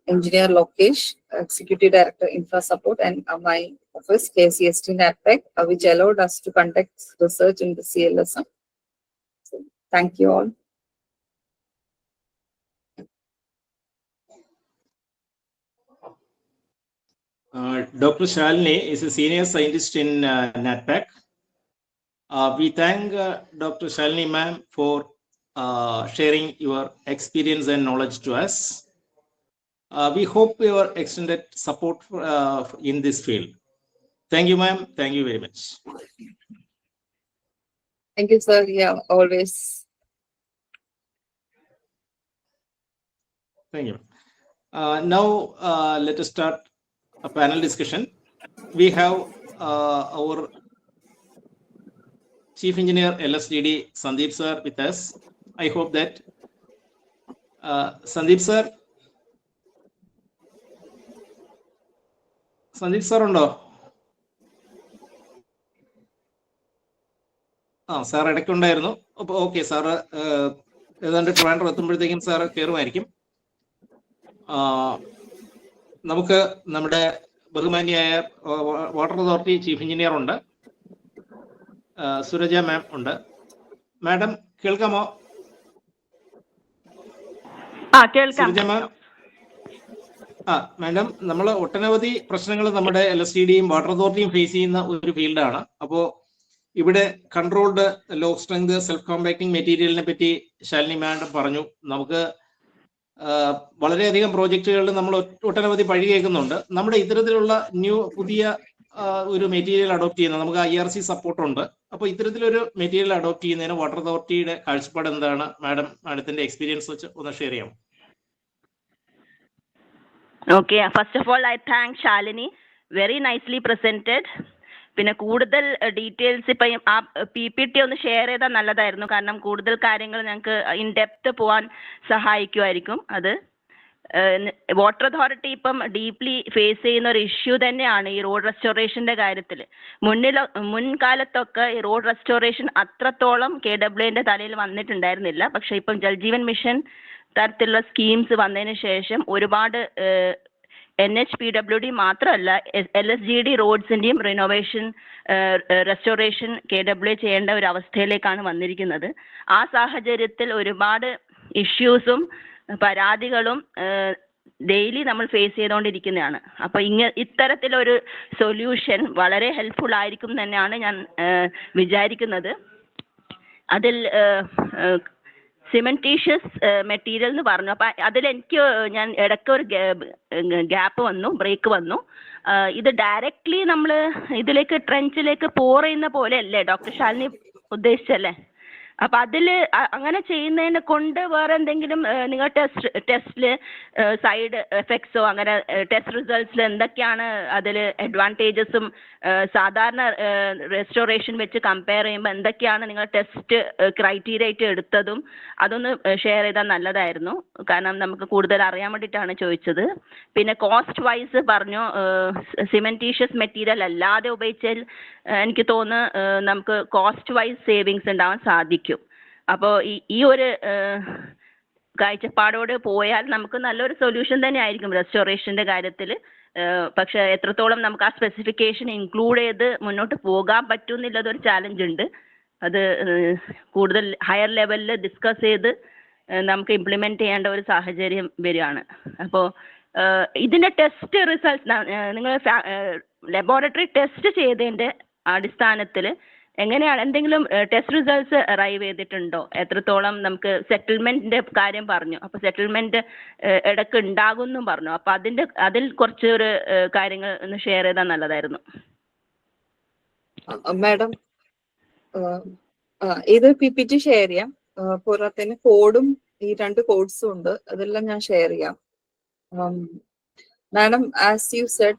Engineer Lokesh, Executive Director Infra Support, and my office, KCST NATPEC, which allowed us to conduct research in the CLSM. So, thank you all. Dr. Shalini is a senior scientist in NATPEC. We thank Dr. Shalini ma'am for sharing your experience and knowledge to us. We hope your extended support in this field. Thank you, ma'am. Thank you very much. Thank you, sir. Yeah, always. Thank you. Now, let us start a panel discussion. We have our Chief Engineer LSDD, Sandeep sir, with us. I hope that Sandeep sir ഉണ്ടോ? Sir ഇടയ്ക്കുണ്ടായിരുന്നു. അപ്പോൾ okay, sir ഏതാണ്ട് Trivandrum എത്തുമ്പോഴത്തേക്കും sir കയറുമായിരിക്കും. നമുക്ക് നമ്മുടെ ബഹുമാന്യായ water authority chief engineer ഉണ്ട്, സുരജ മാം ഉണ്ട്. Madam കേൾക്കാമോ? സുരജ മാം. Madam, നമ്മൾ ഒട്ടനവധി പ്രശ്നങ്ങൾ നമ്മുടെ LSTDയും വാട്ടർ അതോറിറ്റിയും ഫേസ് ചെയ്യുന്ന ഒരു ഫീൽഡാണ്. അപ്പോൾ ഇവിടെ controlled low strength self compacting മെറ്റീരിയലിനെ പറ്റി ശാലിനി മാഡം പറഞ്ഞു. നമുക്ക് വളരെയധികം പ്രോജക്റ്റുകളിൽ നമ്മൾ ഒട്ടനവധി പഴി കേൾക്കുന്നുണ്ട്. നമ്മുടെ ഇത്തരത്തിലുള്ള പുതിയ ഒരു മെറ്റീരിയൽ അഡോപ്റ്റ് ചെയ്യുന്നത്, നമുക്ക് IRC സപ്പോർട്ടുണ്ട്. അപ്പോൾ ഇത്തരത്തിലൊരു മെറ്റീരിയൽ അഡോപ്റ്റ് ചെയ്യുന്നതിന് വാട്ടർ അതോറിറ്റിയുടെ കാഴ്ചപ്പാട് എന്താണ്? മാഡത്തിന്റെ എക്സ്പീരിയൻസ് വെച്ച് ഒന്ന് ഷെയർ ചെയ്യാം. Okay, first of all, I thank Shalini. Very nicely presented. പിന്നെ കൂടുതൽ ഡീറ്റെയിൽസ് ഇപ്പം ആ PPT ഒന്ന് ഷെയർ ചെയ്താൽ നല്ലതായിരുന്നു. കാരണം കൂടുതൽ കാര്യങ്ങൾ ഞങ്ങൾക്ക് ഇൻ ഡെപ്ത് പോകാൻ സഹായിക്കുമായിരിക്കും അത്. വാട്ടർ അതോറിറ്റി ഇപ്പം ഡീപ്ലി ഫേസ് ചെയ്യുന്ന ഒരു ഇഷ്യൂ തന്നെയാണ് ഈ റോഡ് റെസ്റ്റോറേഷന്റെ കാര്യത്തിൽ. മുൻകാലത്തൊക്കെ ഈ റോഡ് റെസ്റ്റോറേഷൻ അത്രത്തോളം KWAന്റെ തലയിൽ വന്നിട്ടുണ്ടായിരുന്നില്ല. പക്ഷെ ഇപ്പം ജൽജീവൻ മിഷൻ തരത്തിലുള്ള സ്കീംസ് വന്നതിന് ശേഷം ഒരുപാട് NHPWD മാത്രമല്ല LSGD റോഡ്സിന്റെയും റിനോവേഷൻ റെസ്റ്റോറേഷൻ KWA ചെയ്യേണ്ട ഒരു അവസ്ഥയിലേക്കാണ് വന്നിരിക്കുന്നത്. ആ സാഹചര്യത്തിൽ ഒരുപാട് ഇഷ്യൂസും പരാതികളും ഡെയിലി നമ്മൾ ഫേസ് ചെയ്തുകൊണ്ടിരിക്കുന്നതാണ്. അപ്പൊ ഇത്തരത്തിലൊരു സൊല്യൂഷൻ വളരെ ഹെൽപ്ഫുൾ ആയിരിക്കും തന്നെയാണ് ഞാൻ വിചാരിക്കുന്നത്. അതിൽ സിമെന്റീഷ്യസ് മെറ്റീരിയൽ എന്ന് പറഞ്ഞു. അപ്പൊ അതിലെനിക്ക് ഞാൻ ഇടയ്ക്ക് ഒരു ബ്രേക്ക് വന്നു. ഇത് ഡയറക്ട്ലി നമ്മൾ ഇതിലേക്ക് ട്രെഞ്ചിലേക്ക് പോർ ചെയ്യുന്ന പോലെ അല്ലേ ഡോക്ടർ ശാലിനി ഉദ്ദേശിച്ചല്ലേ? അപ്പൊ അതിൽ അങ്ങനെ ചെയ്യുന്നതിനെ കൊണ്ട് വേറെ എന്തെങ്കിലും നിങ്ങൾ ടെസ്റ്റില് സൈഡ് എഫക്ട്സോ അങ്ങനെ ടെസ്റ്റ് റിസൾട്ട്സിൽ എന്തൊക്കെയാണ് അതിൽ അഡ്വാൻറ്റേജസും സാധാരണ റെസ്റ്റോറേഷൻ വെച്ച് കമ്പയർ ചെയ്യുമ്പോൾ എന്തൊക്കെയാണ് നിങ്ങൾ ടെസ്റ്റ് ക്രൈറ്റീരിയ ആയിട്ട് എടുത്തതും അതൊന്ന് ഷെയർ ചെയ്താൽ നല്ലതായിരുന്നു. കാരണം നമുക്ക് കൂടുതൽ അറിയാൻ വേണ്ടിയിട്ടാണ് ചോദിച്ചത്. പിന്നെ കോസ്റ്റ് വൈസ് പറഞ്ഞു, സിമെന്റീഷ്യസ് മെറ്റീരിയൽ അല്ലാതെ ഉപയോഗിച്ചാൽ എനിക്ക് തോന്നുന്നു നമുക്ക് കോസ്റ്റ് വൈസ് സേവിങ്സ് ഉണ്ടാവാൻ സാധിക്കും. അപ്പോൾ ഈ ഒരു കാഴ്ചപ്പാടോട് പോയാൽ നമുക്ക് നല്ലൊരു സൊല്യൂഷൻ തന്നെ ആയിരിക്കും റെസ്റ്റോറേഷന്റെ കാര്യത്തിൽ. പക്ഷെ എത്രത്തോളം നമുക്ക് ആ സ്പെസിഫിക്കേഷൻ ഇൻക്ലൂഡ് ചെയ്ത് മുന്നോട്ട് പോകാൻ പറ്റുമെന്നുള്ളതൊരു ചാലഞ്ച് ഉണ്ട്. അത് കൂടുതൽ ഹയർ ലെവലിൽ ഡിസ്കസ് ചെയ്ത് നമുക്ക് ഇംപ്ലിമെന്റ് ചെയ്യേണ്ട ഒരു സാഹചര്യം വരികയാണ്. അപ്പോൾ ഇതിന്റെ ടെസ്റ്റ് റിസൾട്ട് നിങ്ങൾ ലബോറട്ടറി ടെസ്റ്റ് ചെയ്തതിന്റെ അടിസ്ഥാനത്തിൽ എങ്ങനെയാണ് എന്തെങ്കിലും ടെസ്റ്റ് റിസൾട്ട്സ് അറൈവ് ചെയ്തിട്ടുണ്ടോ? എത്രത്തോളം നമുക്ക് സെറ്റിൽമെന്റിന്റെ കാര്യം പറഞ്ഞു. അപ്പൊ സെറ്റിൽമെന്റ് ഇടയ്ക്ക് ഉണ്ടാകും എന്നും പറഞ്ഞു. അപ്പൊ അതിൽ കുറച്ചൊരു കാര്യങ്ങൾ ഒന്ന് ഷെയർ ചെയ്താൽ നല്ലതായിരുന്നു. മാഡം ഇത് PPT ഷെയർ ചെയ്യാം. പോരാത്തതിന് കോഡും ഈ 2 കോഡ്സും ഉണ്ട്, അതെല്ലാം ഞാൻ ഷെയർ ചെയ്യാം. Madam, as you said,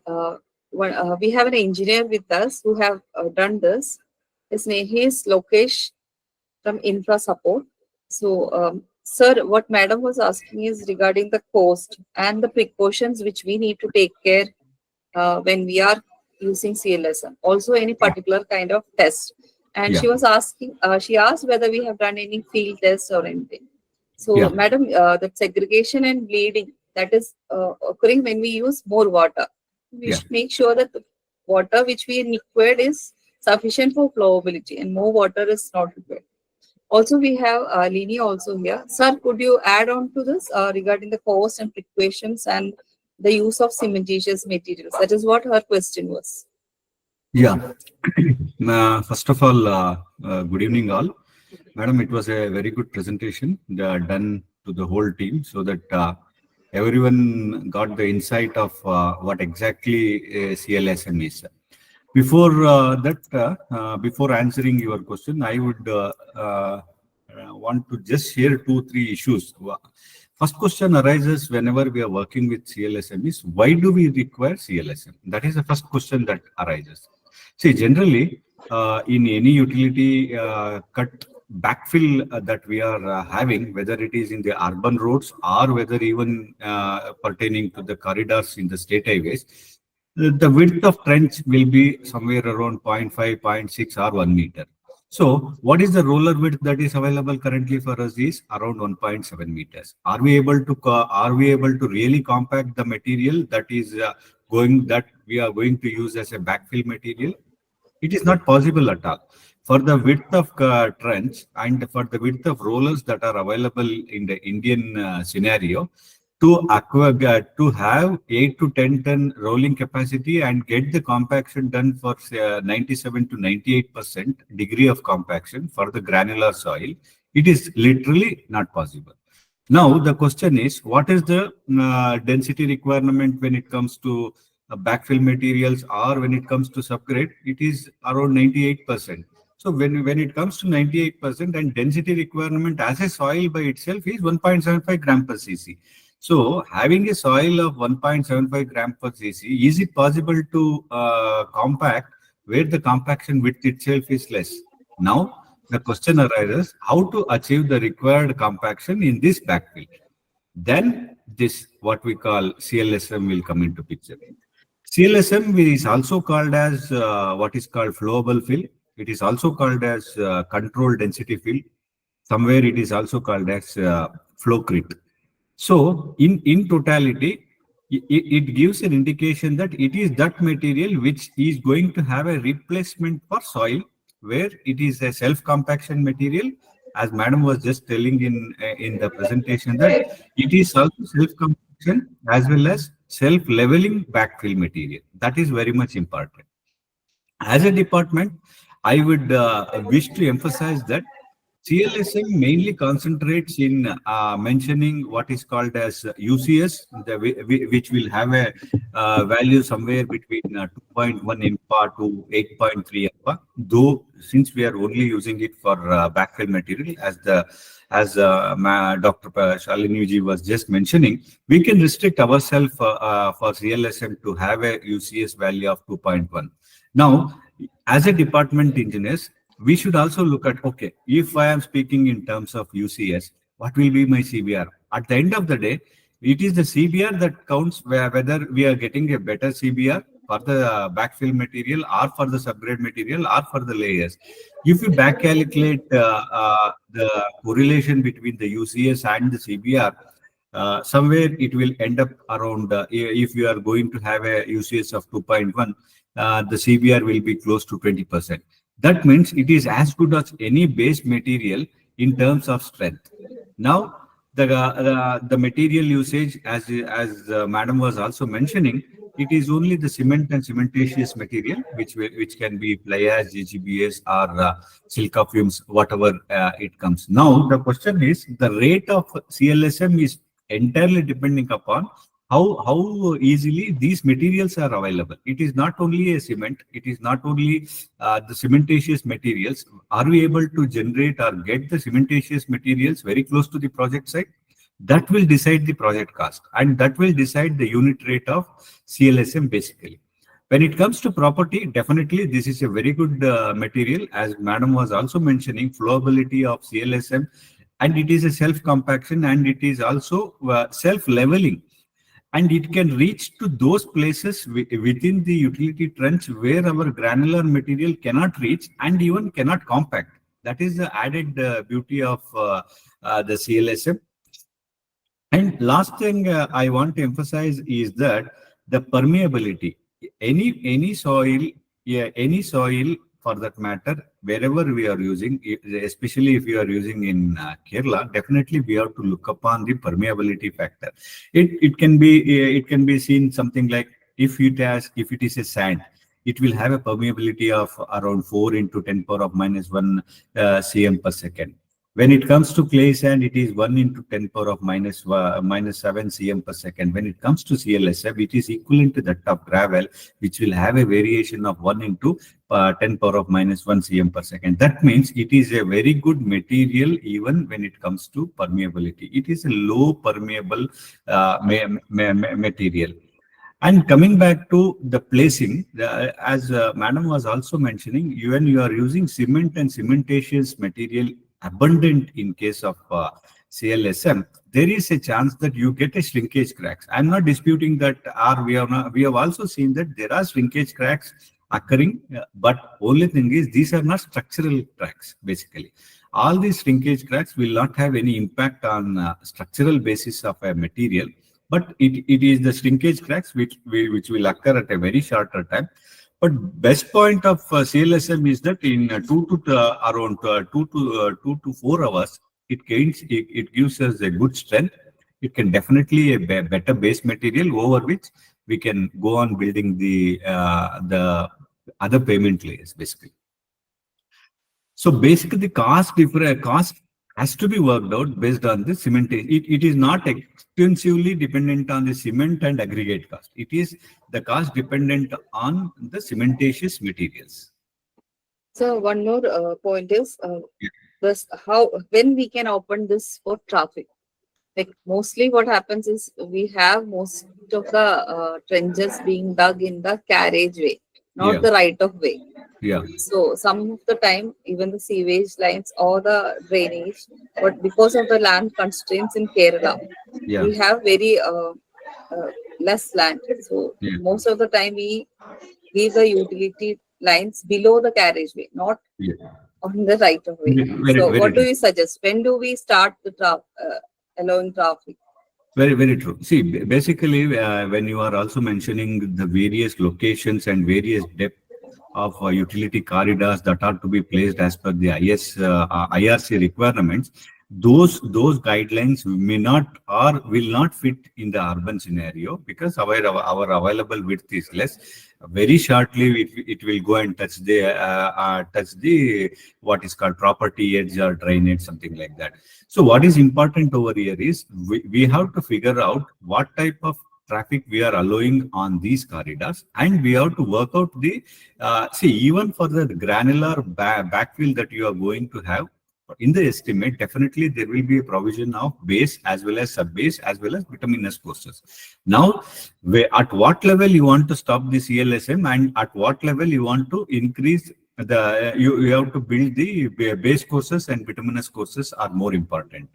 we have an engineer with us who have done this. His name is Lokesh from Infra Support. So, sir, what Madam was asking is regarding the cost and the precautions which we need to take care when we are using CLSM. Also, any particular kind of test. And she was asking, she asked whether we have done any field tests or anything. So, Madam, the segregation and bleeding that is occurring when we use more water. We should make sure that the water which we required is sufficient for flowability and more water is not required. Also, we have Lini also here. Sir, could you add on to this regarding the cost and precautions and the use of cementitious materials? That is what her question was. Yeah. First of all, good evening all. Madam, it was a very good presentation done to the whole team so that everyone got the insight of what exactly CLSM is. Before before answering your question, I would want to just share 2-3 issues. First question arises whenever we are working with CLSM is, why do we require CLSM? That is the first question that arises. See, generally, in any utility cut backfill that we are having, whether it is in the urban roads or whether even pertaining to the corridors in the state highways, the width of trench will be somewhere around 0.5, 0.6 or 1 meter. So what is the roller width that is available currently for us is around 1.7 meters. Are we able to really compact the material that is we are going to use as a backfill material? It is not possible at all. For the width of trench and for the width of rollers that are available in the Indian scenario, to have 8 to 10 ton rolling capacity and get the compaction done for 97 to 98% degree of compaction for the granular soil, it is literally not possible. Now the question is, what is the density requirement when it comes to backfill materials or when it comes to subgrade? It is around 98%. So when it comes to 98%, and density requirement as a soil by itself is 1.75 gram per cc. So having a soil of 1.75 gram per cc, is it possible to compact where the compaction width itself is less? Now the question arises, how to achieve the required compaction in this backfill? then this what we call CLSM will come into picture. CLSM is also called as what is called flowable fill. It is also called as control density fill. Somewhere it is also called as flow crit. So in totality, it gives an indication that it is that material which is going to have a replacement for soil, where it is a self-compaction material, as madam was just telling in the presentation, that it is also self-compaction as well as self-leveling backfill material. That is very much important. As a department, I would wish to emphasize that CLSM mainly concentrates in mentioning what is called as UCS, which will have a value somewhere between 2.1 MPa to 8.3 MPa. Though since we are only using it for backfill material, as Dr. Shalini ji was just mentioning, we can restrict ourselves for CLSM to have a UCS value of 2.1. Now, as a department engineers, we should also look at, okay, if I am speaking in terms of UCS, what will be my CBR? At the end of the day, it is the CBR that counts whether we are getting a better CBR for the backfill material or for the subgrade material or for the layers. If you back calculate the correlation between the UCS and the CBR, somewhere it will end up around, if you are going to have a UCS of 2.1, the CBR will be close to 20%. That means it is as good as any base material in terms of strength. Now, the material usage, as madam was also mentioning, it is only the cement and cementatious material, which can be fly ash, GGBS, or silica fumes, whatever it comes. Now, the question is, the rate of CLSM is entirely depending upon how easily these materials are available. It is not only a cement, it is not only the cementatious materials. Are we able to generate or get the cementatious materials very close to the project site? That will decide the project cost, and that will decide the unit rate of CLSM basically. When it comes to property, definitely this is a very good material, as madam was also mentioning, flowability of CLSM, and it is a self-compaction, and it is also self-leveling. And it can reach to those places within the utility trench where our granular material cannot reach and even cannot compact. That is the added beauty of the CLSM. And last thing I want to emphasize is that the permeability. Any soil, for that matter, wherever we are using, especially if we are using in Kerala, definitely we have to look upon the permeability factor. It can be seen something like, if it is a sand, it will have a permeability of around 4 into 10 power of minus 1 cm per second. When it comes to clay sand, it is 1 into 10 power of minus 7 cm per second. When it comes to CLSM, it is equivalent to that of gravel, which will have a variation of 1 into 10 power of minus 1 cm per second. That means it is a very good material even when it comes to permeability. It is a low permeable material. And coming back to the placing, as madam was also mentioning, when you are using cement and cementatious material abundant in case of CLSM, there is a chance that you get a shrinkage cracks. I'm not disputing that, or we have also seen that there are shrinkage cracks occurring, but only thing is these are not structural cracks basically. All these shrinkage cracks will not have any impact on structural basis of a material, but it is the shrinkage cracks which will occur at a very shorter time. But best point of CLSM is that in around 2 to 4 hours, it gives us a good strength. It can definitely a better base material over which we can go on building the other payment layers basically. So basically, the cost has to be worked out based on the cement. It is not extensively dependent on the cement and aggregate cost. It is the cost dependent on the cementatious materials. So one more point is this: when we can open this for traffic. Like mostly what happens is we have most of the trenches being dug in the carriageway, not the right of way. Yeah. So some of the time, even the sewage lines or the drainage, but because of the land constraints in Kerala, Yeah. we have very less land. So Yeah. most of the time we leave the utility lines below the carriageway, not Yeah. on the right of way. Very, So very what do true. you suggest? When do we start the allowing traffic? Very, very true. See, basically, when you are also mentioning the various locations and various depth of utility corridors that are to be placed as per the IRC requirements, those guidelines may not or will not fit in the urban scenario because our available width is less. Very shortly, it will go and touch the what is called property edge or drainage, something like that. So what is important over here is we have to figure out what type of traffic we are allowing on these corridors, and we have to work out the see, even for the granular backfill that you are going to have in the estimate, definitely there will be a provision of base as well as sub base as well as bituminous courses. Now, at what level you want to stop the CLSM and at what level you want to increase you have to build the base courses, and bituminous courses are more important.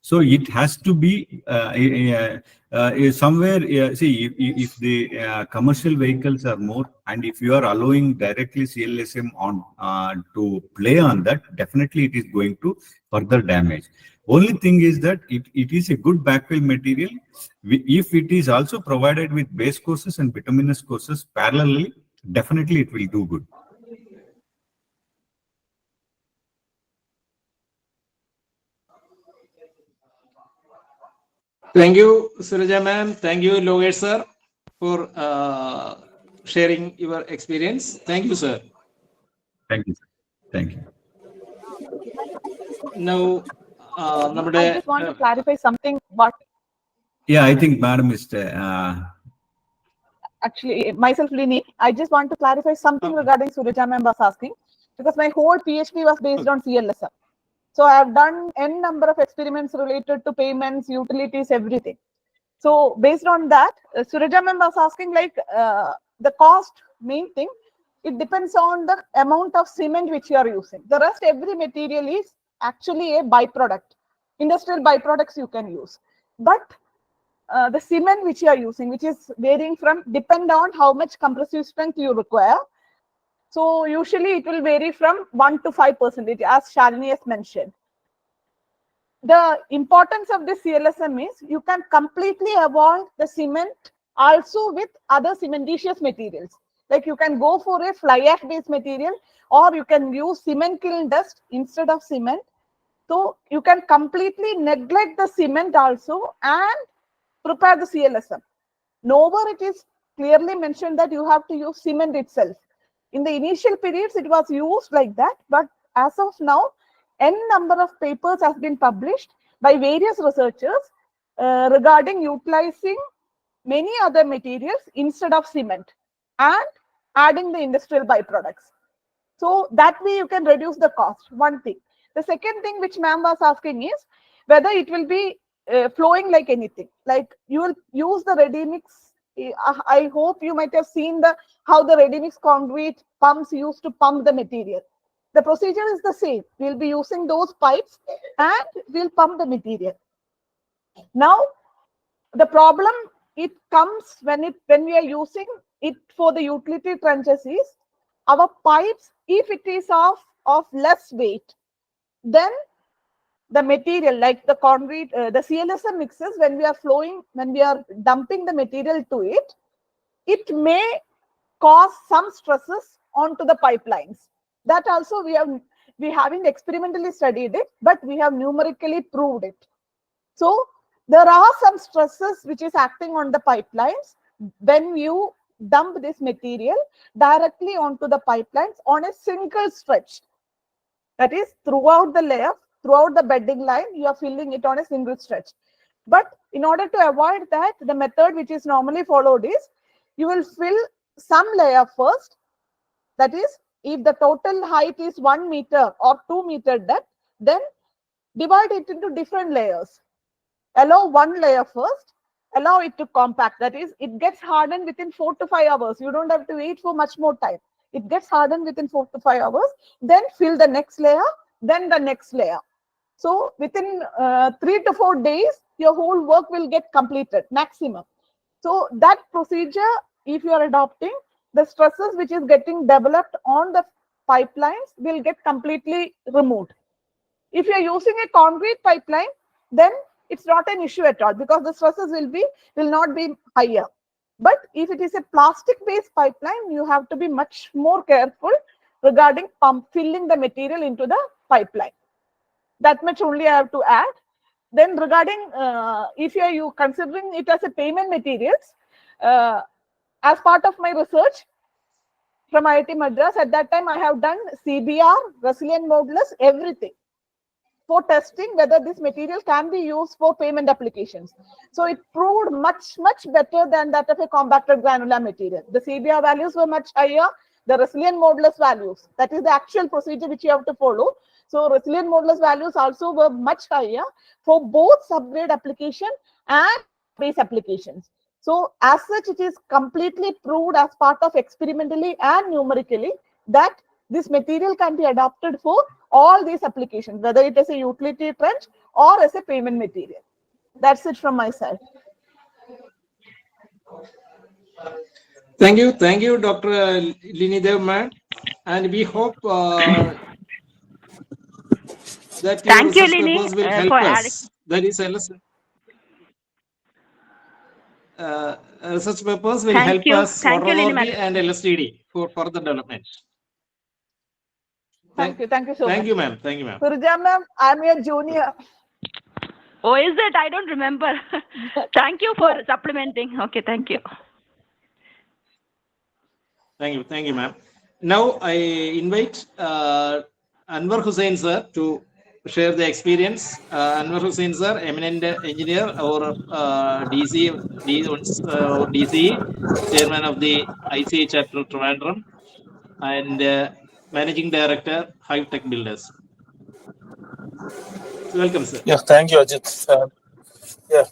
So it has to be somewhere. See, if the commercial vehicles are more, and if you are allowing directly CLSM on to play on that, definitely it is going to further damage. Only thing is that it is a good backfill material. If it is also provided with base courses and bituminous courses parallelly, definitely it will do good. Thank you, Sureja ma'am. Thank you, Logesh sir, for sharing your experience. Thank you, sir. Thank you, sir. Thank you. Now, I just want to clarify something. Yeah, I think Madam is Actually, myself, Lini, I just want to clarify something regarding Sureja ma'am was asking, because my whole PhD was based on CLSM. So I have done n number of experiments related to payments, utilities, everything. So based on that, Sureja ma'am was asking, like, the cost, main thing, it depends on the amount of cement which you are using. The rest, every material is actually a byproduct. Industrial byproducts you can use. But the cement which you are using, which is varying from, depend on how much compressive strength you require. So usually it will vary from 1 to 5%, as Shalini has mentioned. The importance of this CLSM is you can completely avoid the cement also with other cementitious materials. Like you can go for a fly ash based material, or you can use cement kiln dust instead of cement. So you can completely neglect the cement also and prepare the CLSM. Nowhere it is clearly mentioned that you have to use cement itself. In the initial periods, it was used like that, but as of now, n number of papers have been published by various researchers regarding utilizing many other materials instead of cement and adding the industrial byproducts. So that way you can reduce the cost, one thing. The second thing which ma'am was asking is whether it will be flowing like anything. Like you will use the ready mix. I hope you might have seen how the ready mix concrete pumps used to pump the material. The procedure is the same. We'll be using those pipes and we'll pump the material. Now, the problem it comes when we are using it for the utility trenches is our pipes, if it is of less weight, then the material like the concrete, the CLSM mixes, when we are dumping the material to it, it may cause some stresses onto the pipelines. That also we haven't experimentally studied it, but we have numerically proved it. So there are some stresses which is acting on the pipelines when you dump this material directly onto the pipelines on a single stretch. That is, throughout the layer, throughout the bedding line, you are filling it on a single stretch. But in order to avoid that, the method which is normally followed is you will fill some layer first. That is, if the total height is 1 meter or 2 meter depth, then divide it into different layers. Allow one layer first, allow it to compact. That is, it gets hardened within 4 to 5 hours. You don't have to wait for much more time. It gets hardened within 4 to 5 hours. Then fill the next layer, then the next layer. So within 3 to 4 days, your whole work will get completed, maximum. So that procedure, if you are adopting, the stresses which is getting developed on the pipelines will get completely removed. If you are using a concrete pipeline, then it's not an issue at all because the stresses will not be higher. But if it is a plastic-based pipeline, you have to be much more careful regarding filling the material into the pipeline. That much only I have to add. Then regarding if you are considering it as a payment materials, as part of my research from IIT Madras, at that time I have done CBR, resilient modulus, everything for testing whether this material can be used for payment applications. So it proved much better than that of a compacted granular material. The CBR values were much higher, the resilient modulus values, that is the actual procedure which you have to follow. So resilient modulus values also were much higher for both subgrade application and base applications. So as such, it is completely proved as part of experimentally and numerically that this material can be adopted for all these applications, whether it is a utility trench or as a payment material. That's it from my side. Thank you, Dr. Linidev ma'am, and we hope that your Thank you, research Lini, papers will help for us. That is, research papers will Thank help you. us, Thank Water you, Lini Authority madam. and LSTD for further development. Thank you so much. Thank you, ma'am. Thank you, ma'am. Surja ma'am, I'm your junior. Oh, is it? I don't remember. Thank you for supplementing. Okay, thank you. Thank you, ma'am. Now I invite Anwar Hussain sir to share the experience. Anwar Hussain sir, eminent engineer or DC, chairman of the ICA chapter Trivandrum, and managing director, Hive Tech Builders. So welcome, sir. Yes, thank you, Ajit. Yeah,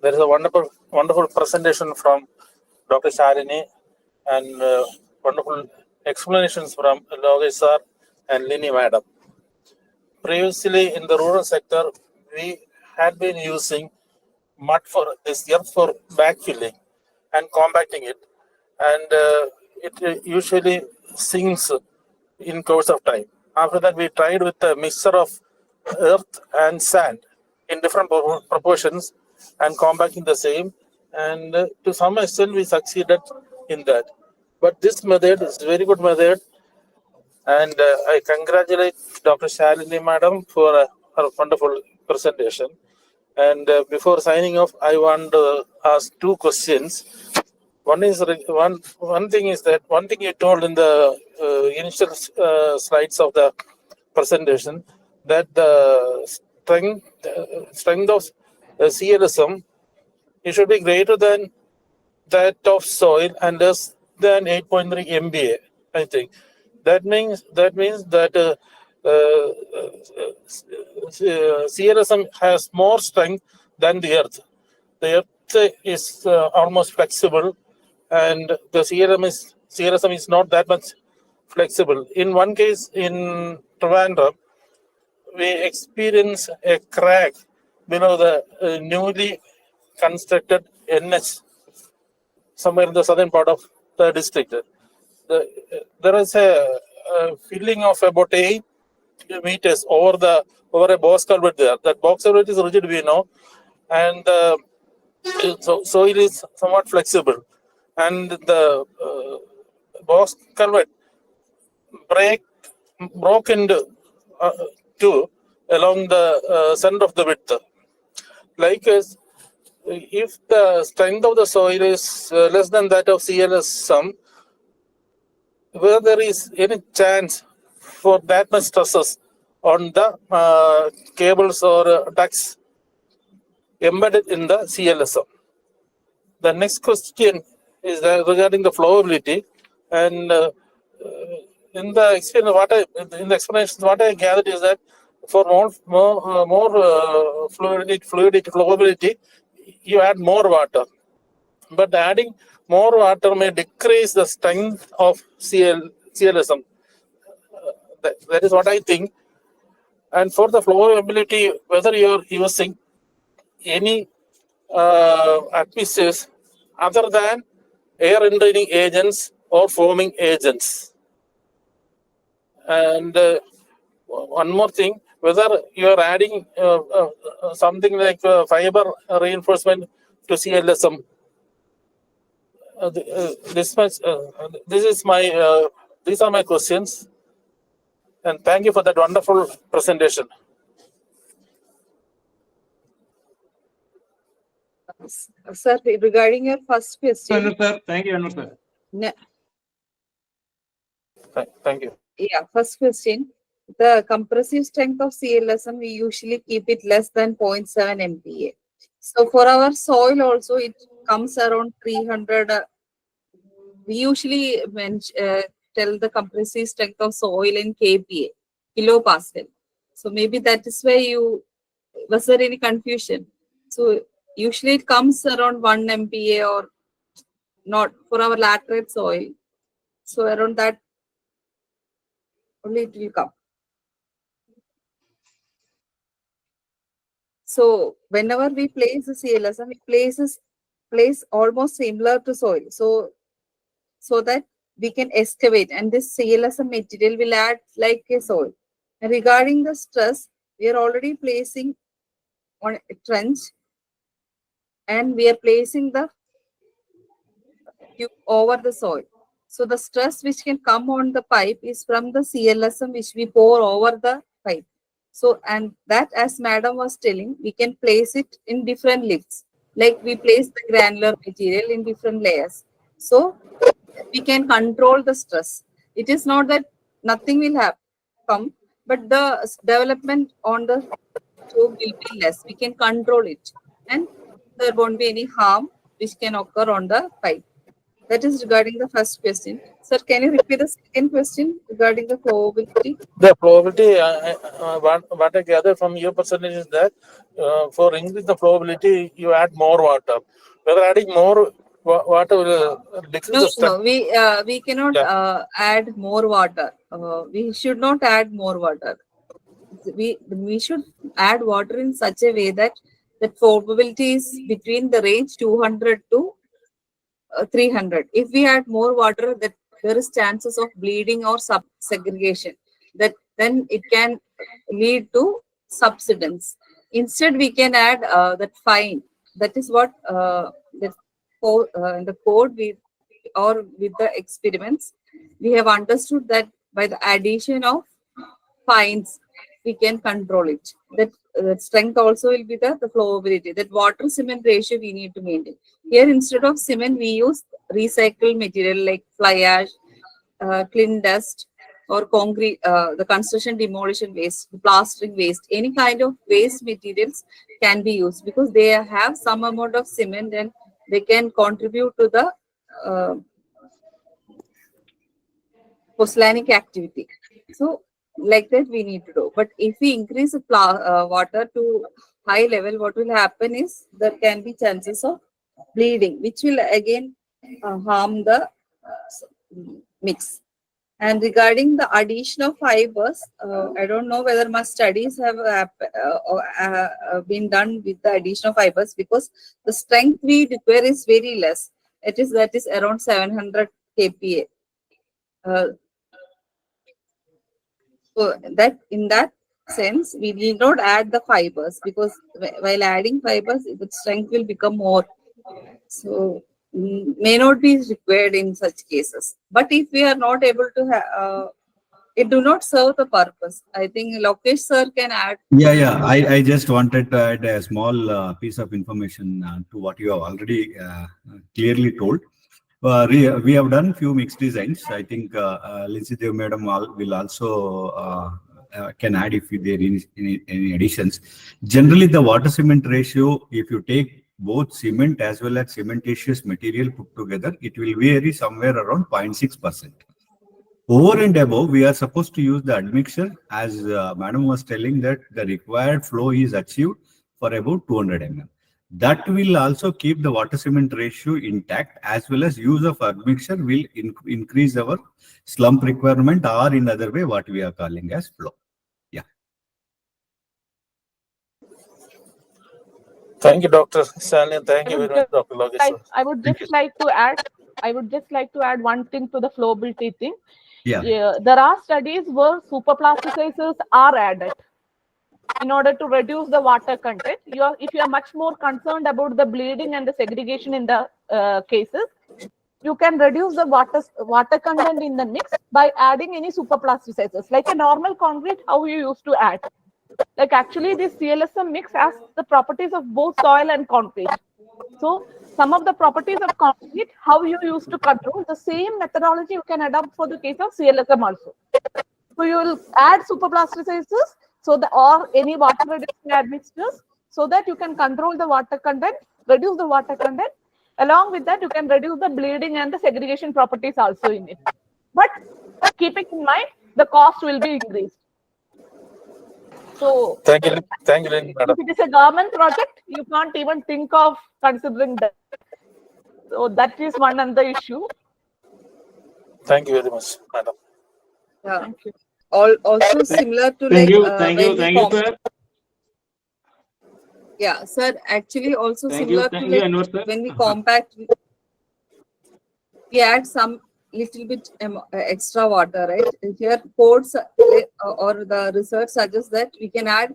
there is a wonderful presentation from Dr. Shalini and wonderful explanations from Logesh sir and Lini madam. Previously, in the rural sector, we had been using mud for this earth for backfilling and compacting it, and it usually sinks in course of time. After that, we tried with a mixture of earth and sand in different proportions and compacting the same, and to some extent we succeeded in that. But this method is a very good method, and I congratulate Dr. Shalini madam for her wonderful presentation. And before signing off, I want to ask two questions. One thing you told in the initial slides of the presentation, that the strength of Clsm, it should be greater than that of soil and less than 8.3 MBA. I think that means that Clsm has more strength than the earth. The earth is almost flexible, and the Clsm is not that much flexible. In one case, in Trivandrum, we experience a crack below the newly constructed NH, somewhere in the southern part of the district. There is a filling of about 8 meters over a box culvert there. That box culvert is rigid, we know, and so soil is somewhat flexible, and the box culvert broke into two along the center of the width. Likewise, if the strength of the soil is less than that of Clsm, whether there is any chance for that much stresses on the cables or ducts embedded in the Clsm. The next question is regarding the flowability, and in the explanations, what I gathered is that for more flowability, you add more water. But adding more water may decrease the strength of Clsm. CLSM. That is what I think. And for the flowability, whether you're using any admixtures other than air entraining agents or foaming agents. And one more thing, whether you are adding something like fiber reinforcement to CLSM. This is my these are my questions, and thank you for that wonderful presentation. Sir, regarding your first question, Sir. Thank you, Anwar sir. Thank you. Yeah, first question. The compressive strength of CLSM, we usually keep it less than 0.7 MPa. So for our soil also, it comes around 300. We usually tell the compressive strength of soil in kPa, kilopascal. So maybe that is why was there any confusion? So usually it comes around 1 MPa or not for our laterite soil. So around that only it will come. So whenever we place the CLSM, it place almost similar to soil. So that we can excavate, and this CLSM material will act like a soil. And regarding the stress, we are already placing on a trench, and we are placing the tube over the soil. So the stress which can come on the pipe is from the CLSM which we pour over the pipe. So, and that, as madam was telling, we can place it in different lifts. Like we place the granular material in different layers. So we can control the stress. It is not that nothing will come, but the development on the tube will be less. We can control it, and there won't be any harm which can occur on the pipe. That is regarding the first question. Sir, can you repeat the second question regarding the flowability? The flowability, what I gather from your percentage is that for increase the flowability, you add more water. Whether adding more water will decrease the strength. No, we cannot add more water. We should not add more water. We should add water in such a way that the flowability is between the range 200 to 300. If we add more water, that there is chances of bleeding or segregation. That then it can lead to subsidence. Instead, we can add that fine. That is what in the code or with the experiments we have understood that by the addition of fines we can control it. That strength also will be the flowability. That water cement ratio we need to maintain. Here, instead of cement, we use recycled material like fly ash, clean dust, or concrete, the construction demolition waste, the plastering waste. Any kind of waste materials can be used because they have some amount of cement and they can contribute to the pozzolanic activity. So like that we need to do. But if we increase the water to high level, what will happen is there can be chances of bleeding, which will again harm the mix. And regarding the addition of fibers, I don't know whether much studies have been done with the addition of fibers because the strength we require is very less. That is around 700 kPa. So that in that sense, we need not add the fibers because while adding fibers, the strength will become more. So may not be required in such cases. But if we are not able to it do not serve the purpose. I think Lokesh sir can add. Yeah. I just wanted to add a small piece of information to what you have already clearly told. We have done few mixed designs. I think Lindsay Dev madam will also can add if there is any additions. Generally, the water cement ratio, if you take both cement as well as cementitious material put together, it will vary somewhere around 0.6%. Over and above, we are supposed to use the admixture, as madam was telling that the required flow is achieved for about 200 mm. That will also keep the water cement ratio intact, as well as use of admixture will increase our slump requirement, or in other way what we are calling as flow. Yeah. Thank you, Dr. Stanley. Thank you very much, Dr. Logesh. I would just like to add one thing to the flowability thing. Yeah. There are studies where superplasticizers are added in order to reduce the water content. If you are much more concerned about the bleeding and the segregation in the cases, you can reduce the water content in the mix by adding any superplasticizers, like a normal concrete, how you used to add. Like actually this CLSM mix has the properties of both soil and concrete. So some of the properties of concrete, how you used to control, the same methodology you can adopt for the case of CLSM also. So you will add superplasticizers or any water reducing admixtures, so that you can control the water content, reduce the water content. Along with that, you can reduce the bleeding and the segregation properties also in it. But keeping in mind, the cost will be increased. So Thank you, madam. If it is a government project, you can't even think of considering that. So that is one other issue. Thank you very much, madam. Yeah. Thank you. Also similar to Thank you, sir. Yeah, sir. Actually, also Thank you, similar to Anwar, sir. when we compact, we add some little bit extra water, right? Here, codes or the research suggests that we can add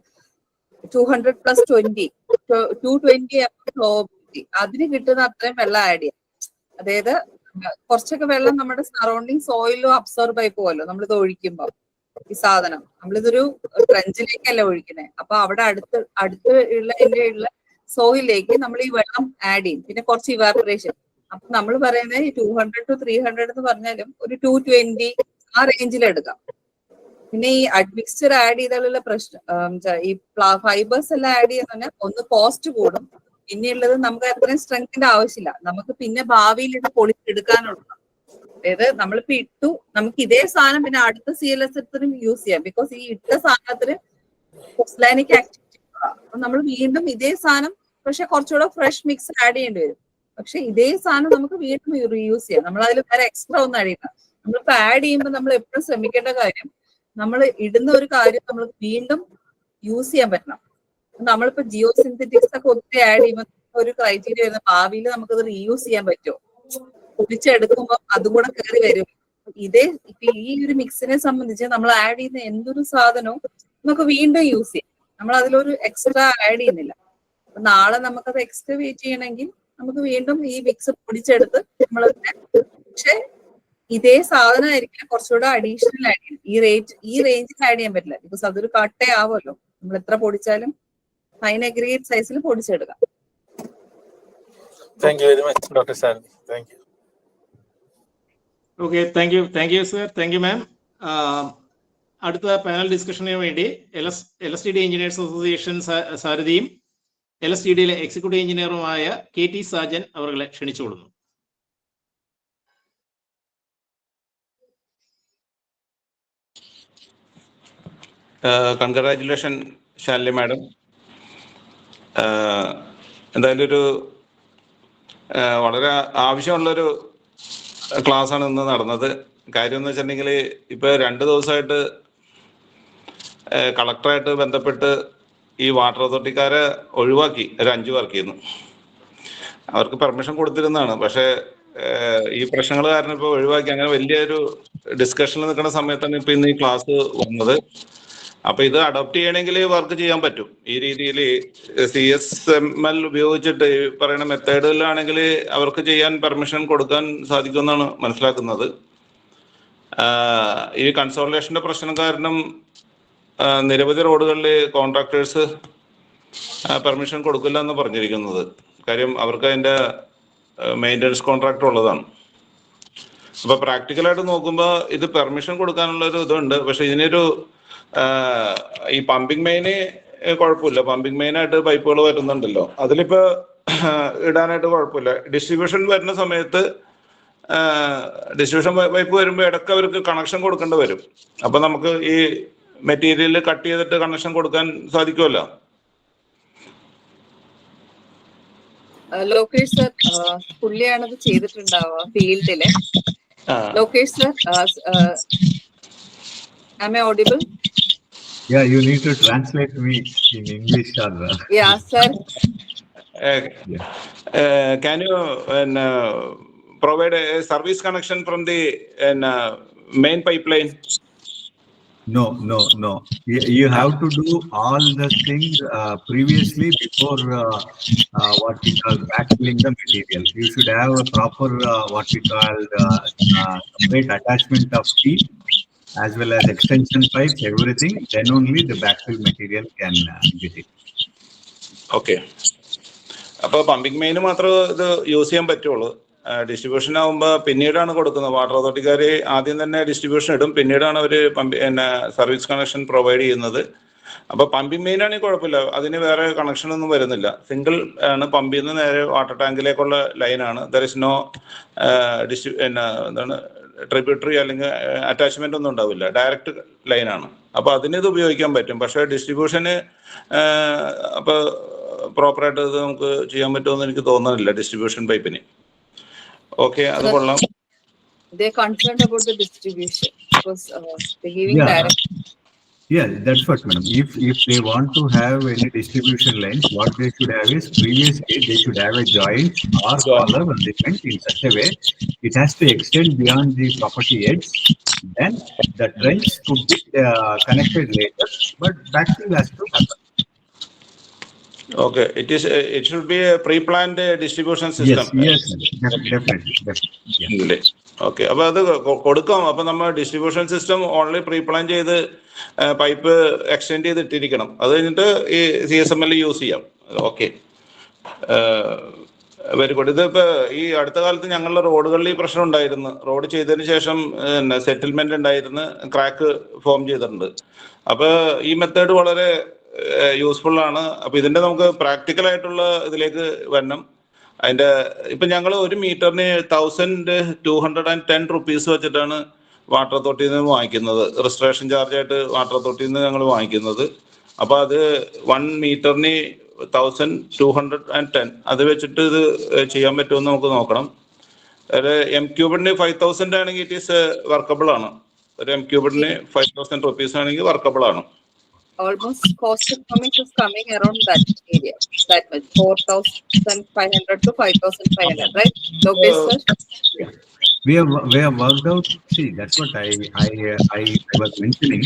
200 plus 20, so 220 അതിന് കിട്ടുന്ന അത്രയും വെള്ളം add ചെയ്യാം. അതായത് കുറച്ചൊക്കെ വെള്ളം നമ്മുടെ surrounding സോയിലും absorb ആയി പോവല്ലോ നമ്മളിത് ഒഴിക്കുമ്പോൾ. ഈ സാധനം നമ്മളിതൊരു ട്രെഞ്ചിലേക്കല്ല ഒഴിക്കുന്നത്. അപ്പൊ അവിടെ അടുത്ത് ഉള്ള സോയിലേക്ക് നമ്മൾ ഈ വെള്ളം ആഡ് ചെയ്യും. പിന്നെ കുറച്ച് ഇവാപറേഷൻ. അപ്പൊ നമ്മൾ പറയുന്നത് 200 to 300 എന്ന് പറഞ്ഞാലും ഒരു 220 ആ റേഞ്ചിൽ എടുക്കാം. പിന്നെ ഈ അഡ്മിക്സ്ചർ ആഡ് ചെയ്താലുള്ള പ്രശ്നം, ഈ ഫൈബേഴ്സ് എല്ലാം ആഡ് ചെയ്യുന്ന ഒന്ന് കോസ്റ്റ് കൂടും, പിന്നെയുള്ളത് നമുക്ക് അത്രയും സ്ട്രെങ്ത്തിന്റെ ആവശ്യമില്ല. നമുക്ക് പിന്നെ ഭാവിയിൽ ഇത് പൊളിച്ചെടുക്കാനുള്ളതാണ്. അതായത് നമ്മളിപ്പോ ഇട്ടു, നമുക്ക് ഇതേ സാധനം പിന്നെ അടുത്ത CLSത്തിനും യൂസ് ചെയ്യാം. ബിക്കോസ് ഈ ഇട്ട സാധനത്തിന് പൊസ്ലാനിക് ആക്ടിവിറ്റി. അപ്പൊ നമ്മൾ വീണ്ടും ഇതേ സാധനം, പക്ഷെ കുറച്ചുകൂടെ ഫ്രഷ് മിക്സ് ആഡ് ചെയ്യേണ്ടി വരും. പക്ഷെ ഇതേ സാധനം നമുക്ക് വീണ്ടും റീയൂസ് ചെയ്യാം. നമ്മൾ അതിൽ വേറെ എക്സ്ട്രാ ഒന്നും ആഡ് ചെയ്യില്ല. നമ്മളിപ്പോ ആഡ് ചെയ്യുമ്പോൾ നമ്മൾ എപ്പോഴും ശ്രമിക്കേണ്ട കാര്യം, നമ്മൾ ഇടുന്ന ഒരു കാര്യം നമ്മൾ വീണ്ടും യൂസ് ചെയ്യാൻ പറ്റണം. നമ്മളിപ്പോ ജിയോ സിന്തറ്റിക്സ് ഒക്കെ ഒത്തിരി ആഡ് ചെയ്യുമ്പോൾ ഒരു ക്രൈറ്റീരിയ വരുന്ന ഭാവിയിൽ നമുക്കത് റീയൂസ് ചെയ്യാൻ പറ്റുമോ, പൊടിച്ചെടുക്കുമ്പോൾ അതും കൂടെ കയറി വരും. ഇതേ ഈ ഒരു മിക്സിനെ സംബന്ധിച്ച് നമ്മൾ ആഡ് ചെയ്യുന്ന എന്തൊരു സാധനവും നമുക്ക് വീണ്ടും യൂസ് ചെയ്യാം. നമ്മൾ അതിലൊരു എക്സ്ട്രാ ആഡ് ചെയ്യുന്നില്ല. അപ്പൊ നാളെ നമുക്കത് എക്സ്കവേറ്റ് ചെയ്യണമെങ്കിൽ നമുക്ക് വീണ്ടും ഈ മിക്സ് പൊടിച്ചെടുത്ത് നമ്മൾ, പക്ഷെ ഇതേ സാധനമായിരിക്കും കുറച്ചുകൂടെ അഡീഷണൽ ആഡ് ചെയ്യും. ഈ റേഞ്ചിൽ ആഡ് ചെയ്യാൻ പറ്റില്ല, ബിക്കോസ് അതൊരു കട്ടേ ആവുമല്ലോ. നമ്മൾ എത്ര പൊടിച്ചാലും ഫൈൻ അഗ്രിഗേറ്റ് സൈസിൽ പൊടിച്ചെടുക്കാം. Thank you very much, Dr. Stanley. Thank you. Okay, thank you, sir. Thank you, ma'am. അടുത്ത പാനൽ ഡിസ്കഷന് വേണ്ടി LSTD എഞ്ചിനീയേഴ്സ് അസോസിയേഷൻ സാരഥിയും LSTDയിലെ എക്സിക്യൂട്ടീവ് എഞ്ചിനീയറുമായ KT സാജൻ അവരെ ക്ഷണിച്ചുകൊള്ളുന്നു. Congratulation Shalini madam. എന്തായാലും ഒരു വളരെ ആവശ്യമുള്ളൊരു ക്ലാസ്സാണ് ഇന്ന് നടന്നത്. കാര്യം എന്ന് വെച്ചിട്ടുണ്ടെങ്കിൽ ഇപ്പോൾ 2 ദിവസമായിട്ട് കളക്ടറായിട്ട് ബന്ധപ്പെട്ട് ഈ വാട്ടർ അതോറിറ്റിക്കാരെ ഒഴിവാക്കി. ഒരു 5 വർക്ക് ചെയ്യുന്നു. അവർക്ക് പെർമിഷൻ കൊടുത്തിരുന്നതാണ്, പക്ഷേ ഈ പ്രശ്നങ്ങൾ കാരണം ഇപ്പോൾ ഒഴിവാക്കി. അങ്ങനെ വലിയൊരു ഡിസ്കഷനിൽ നിൽക്കുന്ന സമയത്താണ് ഇപ്പം ഇന്ന് ഈ ക്ലാസ് വന്നത്. അപ്പൊ ഇത് അഡോപ്റ്റ് ചെയ്യണമെങ്കിൽ വർക്ക് ചെയ്യാൻ പറ്റും. ഈ രീതിയിൽ CSML ഉപയോഗിച്ചിട്ട് ഈ പറയുന്ന മെത്തേഡിലാണെങ്കിൽ അവർക്ക് ചെയ്യാൻ പെർമിഷൻ കൊടുക്കാൻ സാധിക്കുമെന്നാണ് മനസ്സിലാക്കുന്നത്. ഈ കൺസോളിഡേഷന്റെ പ്രശ്നം കാരണം നിരവധി റോഡുകളിൽ കോൺട്രാക്ടേഴ്സ് പെർമിഷൻ കൊടുക്കില്ല എന്ന് പറഞ്ഞിരിക്കുന്നത്. കാര്യം അവർക്ക് അതിന്റെ മെയിൻ്റനൻസ് കോൺട്രാക്ട് ഉള്ളതാണ്. അപ്പൊ പ്രാക്ടിക്കലായിട്ട് നോക്കുമ്പോൾ ഇത് പെർമിഷൻ കൊടുക്കാനുള്ള ഒരു ഇതുണ്ട്. പക്ഷെ ഇതിനൊരു ഈ പമ്പിങ് മെയിന് കുഴപ്പമില്ല. പമ്പിങ് മെയിനായിട്ട് പൈപ്പുകൾ വരുന്നുണ്ടല്ലോ, അതിലിപ്പോ ഇടാനായിട്ട് കുഴപ്പമില്ല. ഡിസ്ട്രിബ്യൂഷൻ വരുന്ന സമയത്ത് ഡിസ്ട്രിബ്യൂഷൻ പൈപ്പ് വരുമ്പോൾ ഇടയ്ക്ക് അവർക്ക് കണക്ഷൻ കൊടുക്കേണ്ടി വരും. അപ്പൊ നമുക്ക് ഈ മെറ്റീരിയൽ കട്ട് ചെയ്തിട്ട് കണക്ഷൻ കൊടുക്കാൻ സാധിക്കുമല്ലോ. ലോകേഷ് സർ പുള്ളിയാണത് ചെയ്തിട്ടുണ്ടാവുക ഫീൽഡില്. Lokesh sir, am I audible? Yeah, you need to translate me in English or Yeah, sir. Can you provide a service connection from the main pipeline? No. You have to do all the things previously before what we call backfilling the material. You should have a proper what we call separate attachment of teeth as well as extension pipes, everything. Then only the backfill material can get it. Okay. അപ്പോൾ pumping main മാത്രമേ ഇത് use ചെയ്യാൻ പറ്റുള്ളൂ. Distribution ആകുമ്പോൾ പിന്നീടാണ് കൊടുക്കുന്നത്. Water അതോറിറ്റിക്കാർ ആദ്യം തന്നെ ഡിസ്ട്രിബ്യൂഷൻ ഇടും, പിന്നീടാണ് അവർ സർവീസ് കണക്ഷൻ പ്രൊവൈഡ് ചെയ്യുന്നത്. അപ്പോൾ പമ്പിംഗ് മെയിൻ ആണെങ്കിൽ കുഴപ്പമില്ല, അതിന് വേറെ കണക്ഷനൊന്നും വരുന്നില്ല. സിംഗിൾ ആണ് പമ്പിൽ നിന്ന് നേരെ വാട്ടർ ടാങ്കിലേക്കുള്ള ലൈനാണ്. ദർ ഇസ് നോ എന്താണ് ട്രിബ്യൂട്ടറി അല്ലെങ്കിൽ അറ്റാച്ച്മെന്റ് ഒന്നും ഉണ്ടാവില്ല, ഡയറക്റ്റ് ലൈനാണ്. അപ്പോൾ അതിന് ഇത് ഉപയോഗിക്കാൻ പറ്റും. പക്ഷേ ഡിസ്ട്രിബ്യൂഷന് അപ്പോൾ പ്രോപ്പറായിട്ട് ഇത് നമുക്ക് ചെയ്യാൻ പറ്റുമെന്ന് എനിക്ക് തോന്നുന്നില്ല ഡിസ്ട്രിബ്യൂഷൻ പൈപ്പിന്. ഓക്കെ, അത് കൊള്ളാം. They're concerned about the distribution because they're giving direct. Yeah, that's what, madam. If they want to have any distribution lines, what they should have is previously they should have a joint or collar element in such a way it has to extend beyond the property edge. Then the trench could be connected later, but backfill has to happen. Okay, it should be a pre-planned distribution system. Yes, definitely. Okay, അപ്പോൾ അത് കൊടുക്കാം. അപ്പോൾ നമ്മൾ distribution system only pre plan ചെയ്ത് pipe extend ചെയ്തിട്ടിരിക്കണം. അത് കഴിഞ്ഞിട്ട് ഈ CSML use ചെയ്യാം. Okay, very good. ഇതിപ്പോൾ ഈ അടുത്ത കാലത്ത് ഞങ്ങളുടെ റോഡുകളിൽ ഈ പ്രശ്നം ഉണ്ടായിരുന്നു. റോഡ് ചെയ്തതിന് ശേഷം സെറ്റിൽമെന്റ് ഉണ്ടായിരുന്നു, ക്രാക്ക് ഫോം ചെയ്തിട്ടുണ്ട്. അപ്പോൾ ഈ മെത്തേഡ് വളരെ യൂസ്ഫുൾ ആണ്. അപ്പോൾ ഇതിൻ്റെ നമുക്ക് പ്രാക്ടിക്കലായിട്ടുള്ള ഇതിലേക്ക് വരണം. അതിൻ്റെ ഇപ്പം ഞങ്ങൾ 1 മീറ്ററിന് 1210 റുപ്പീസ് വെച്ചിട്ടാണ് വാട്ടർ അതോറിറ്റിയിൽ നിന്ന് വാങ്ങിക്കുന്നത്. രജിസ്ട്രേഷൻ ചാർജായിട്ട് വാട്ടർ അതോറിറ്റിയിൽ നിന്ന് ഞങ്ങൾ വാങ്ങിക്കുന്നത്. അപ്പോൾ അത് 1 മീറ്ററിന് 1210 അത് വെച്ചിട്ട് ഇത് ചെയ്യാൻ പറ്റുമെന്ന് നമുക്ക് നോക്കണം. ഒരു M3 5,000 ആണെങ്കിൽ ഇറ്റ് ഈസ് വർക്കബിൾ ആണ്. ഒരു M3 5,000 റുപ്പീസ് ആണെങ്കിൽ വർക്കബിൾ ആണ്. Almost cost economics is coming around that area, that much, 4,500 to 5,500, right? Lokesh sir? We have worked out. See, that's what I was mentioning.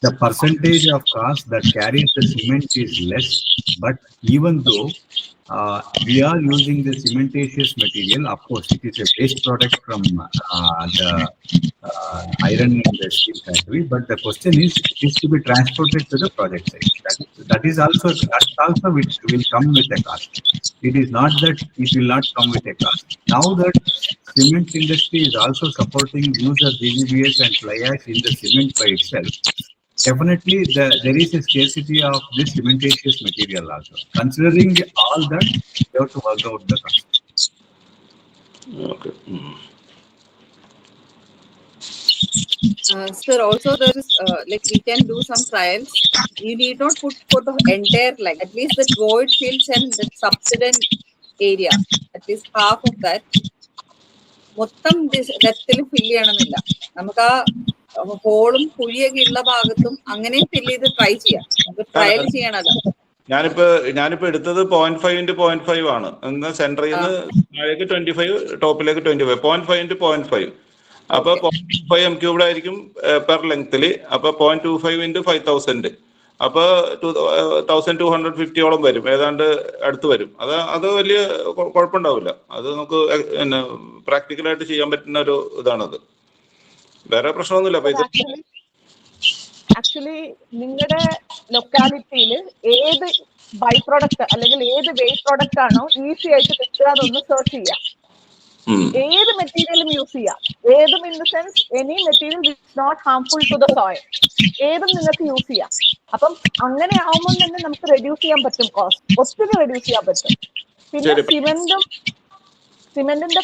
The percentage of cost that carries the cement is less, but even though we are using the cementitious material, of course, it is a waste product from the iron in the steel factory. But the question is, it is to be transported to the project site. That also which will come with a cost. It is not that it will not come with a cost. Now that cement industry is also supporting use of GGBS and fly ash in the cement by itself, definitely there is a scarcity of this cementitious material also. Considering all that, you have to work out the cost. Okay. Sir, also there is like we can do some trials. You need not put for the entire line, at least the void fields and the subsidence area, at least half of that. മൊത്തം ഡെപ്തിൽ fill ചെയ്യണമെന്നില്ല. നമുക്ക് ആ ഹോളും കുഴിയൊക്കെ ഉള്ള ഭാഗത്തും അങ്ങനെ fill ചെയ്ത് try ചെയ്യാം. നമുക്ക് ട്രയൽ ചെയ്യണല്ലോ. ഞാനിപ്പോ എടുത്തത് 0.5 into 0.5 ആണ്. സെന്ററിൽ നിന്ന് താഴേക്ക് 25, ടോപ്പിലേക്ക് 25, 0.5 into 0.5. അപ്പൊ 0.5 M3 ആയിരിക്കും പെർ ലെങ്തിൽ. അപ്പൊ 0.25 into 5,000, അപ്പൊ 1,250 വരും, ഏതാണ്ട് അടുത്ത് വരും. അത് വലിയ കുഴപ്പമുണ്ടാവില്ല. അത് നമുക്ക് പ്രാക്ടിക്കലായിട്ട് ചെയ്യാൻ പറ്റുന്ന ഒരു ഇതാണത്. വേറെ പ്രശ്നമൊന്നുമില്ല. അപ്പൊ ഇത് ആക്ച്വലി നിങ്ങളുടെ ലൊക്കാലിറ്റിയിൽ ഏത് ബൈ പ്രോഡക്റ്റ് അല്ലെങ്കിൽ ഏത് വേസ്റ്റ് പ്രോഡക്റ്റ് ആണോ ഈസി ആയിട്ട് കിട്ടുക അതൊന്ന് സെർച്ച് ചെയ്യാം. ഏത് മെറ്റീരിയലും യൂസ് ചെയ്യാം. ഏതും in the sense any material which not harmful to the soil, ഏതും നിങ്ങൾക്ക് യൂസ് ചെയ്യാം. അപ്പം അങ്ങനെ ആവുമ്പോൾ തന്നെ നമുക്ക് റെഡ്യൂസ് ചെയ്യാൻ പറ്റും കോസ്റ്റ്, ഒത്തിരി റെഡ്യൂസ് ചെയ്യാൻ പറ്റും. പിന്നെ സിമെന്റിന്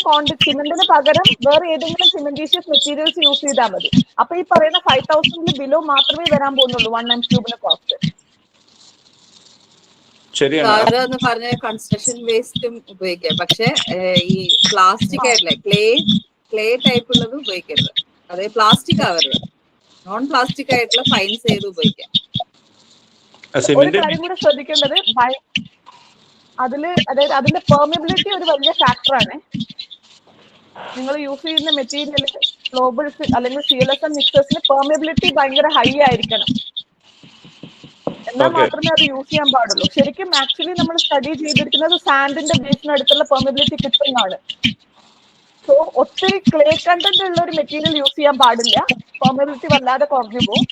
പകരം വേറെ ഏതെങ്കിലും സിമെന്റീഷ്യസ് മെറ്റീരിയൽസ് യൂസ് ചെയ്താൽ മതി. അപ്പൊ ഈ പറയുന്ന 5,000 ബിലോ മാത്രമേ വരാൻ പോകുന്നുള്ളൂ 1 M3 കോസ്റ്റ്. ശരിയാണ്. സാറ് എന്ന് പറഞ്ഞ കൺസ്ട്രക്ഷൻ വേസ്റ്റും ഉപയോഗിക്കാം, പക്ഷെ ഈ പ്ലാസ്റ്റിക് ആയിട്ടില്ല, ക്ലേ ടൈപ്പ് ഉള്ളത് ഉപയോഗിക്കരുത്. അതായത് പ്ലാസ്റ്റിക് ആവരുത്, നോൺ പ്ലാസ്റ്റിക് ആയിട്ടുള്ള ഫൈൻസ് ചെയ്ത് ഉപയോഗിക്കാം. ഒരു കാര്യം കൂടെ ശ്രദ്ധിക്കേണ്ടത്, അതായത് അതിന്റെ പെർമിബിലിറ്റി ഒരു വലിയ ഫാക്ടറാണ്. നിങ്ങൾ യൂസ് ചെയ്യുന്ന മെറ്റീരിയൽ ഗ്ലോബൽ അല്ലെങ്കിൽ CLSM മിക്സേഴ്സിന് പെർമിബിലിറ്റി ഭയങ്കര ഹൈ ആയിരിക്കണം, എന്നാൽ മാത്രമേ അത് യൂസ് ചെയ്യാൻ പാടുള്ളൂ. ശരിക്കും ആക്ച്വലി നമ്മൾ സ്റ്റഡി ചെയ്തിരിക്കുന്നത് സാൻഡിന്റെ ബേസിനടുത്തുള്ള പെർമിബിലിറ്റി കിട്ടുന്നതാണ്. സോ ഒത്തിരി ക്ലേ കണ്ടന്റ് ഉള്ള ഒരു മെറ്റീരിയൽ യൂസ് ചെയ്യാൻ പാടില്ല, പെർമിബിലിറ്റി വല്ലാതെ കുറഞ്ഞു പോകും.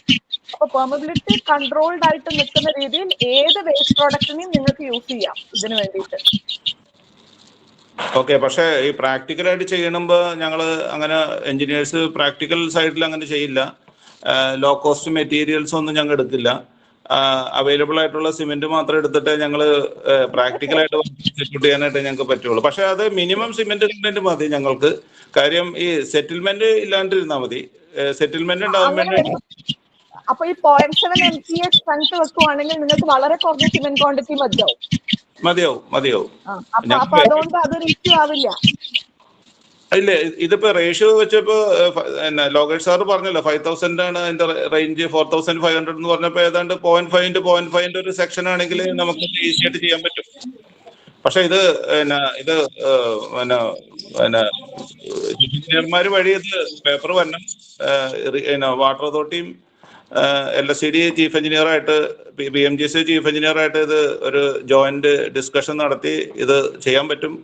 അപ്പൊ പെർമിബിലിറ്റി കൺട്രോൾഡ് ആയിട്ട് നിൽക്കുന്ന രീതിയിൽ ഏത് വേസ്റ്റ് പ്രോഡക്റ്റിനെയും നിങ്ങൾക്ക് യൂസ് ചെയ്യാം ഇതിനു വേണ്ടിയിട്ട്. ഓക്കെ, പക്ഷേ ഈ പ്രാക്ടിക്കലായിട്ട് ചെയ്യണമ്പോൾ ഞങ്ങൾ അങ്ങനെ എഞ്ചിനീയേഴ്സ് പ്രാക്ടിക്കൽ സൈഡിൽ അങ്ങനെ ചെയ്യില്ല. ലോ കോസ്റ്റ് മെറ്റീരിയൽസ് ഒന്നും ഞങ്ങൾ എടുക്കില്ല. അവൈലബിൾ ആയിട്ടുള്ള സിമെന്റ് മാത്രം എടുത്തിട്ട് ഞങ്ങൾ പ്രാക്ടിക്കലായിട്ട് എക്സിക്യൂട്ട് ചെയ്യാനായിട്ട് ഞങ്ങൾക്ക് പറ്റുള്ളൂ. പക്ഷെ അത് മിനിമം സിമെന്റ് കണ്ടന്റ് മതി ഞങ്ങൾക്ക്. കാര്യം ഈ സെറ്റിൽമെന്റ് ഇല്ലാണ്ടിരുന്നാൽ മതി. സെറ്റിൽമെന്റ് ഉണ്ടാവാൻ വേണ്ടി അപ്പൊ ഈ 0.7 MPa സ്ട്രെങ്ത് വെക്കുവാണെങ്കിൽ നിങ്ങൾക്ക് വളരെ കുറഞ്ഞ സിമെന്റ് ക്വാണ്ടിറ്റി മതിയാവും. അപ്പൊ അതുകൊണ്ട് അതൊരു ഇഷ്യൂ ആവില്ല. ഇല്ല, ഇതിപ്പോ റേഷ്യോ വെച്ചപ്പോ ലോകേഷ് സാർ പറഞ്ഞല്ലോ 5000 ആണ് അതിന്റെ റേഞ്ച്, 4500 എന്ന് പറഞ്ഞപ്പോ ഏതാണ്ട് 0.5 ഒരു സെക്ഷൻ ആണെങ്കിൽ നമുക്ക് ഈസി ആയിട്ട് ചെയ്യാൻ പറ്റും. പക്ഷെ ഇത് എഞ്ചിനീയർമാർ വഴി ഇത് പേപ്പർ വരണം. വാട്ടർ അതോറിറ്റിയും LSCD ചീഫ് എഞ്ചിനീയറായിട്ട് BMGC ചീഫ് എഞ്ചിനീയറായിട്ട് ഇത് ഒരു ജോയിന്റ് ഡിസ്കഷൻ നടത്തി ഇത് ചെയ്യാൻ പറ്റും.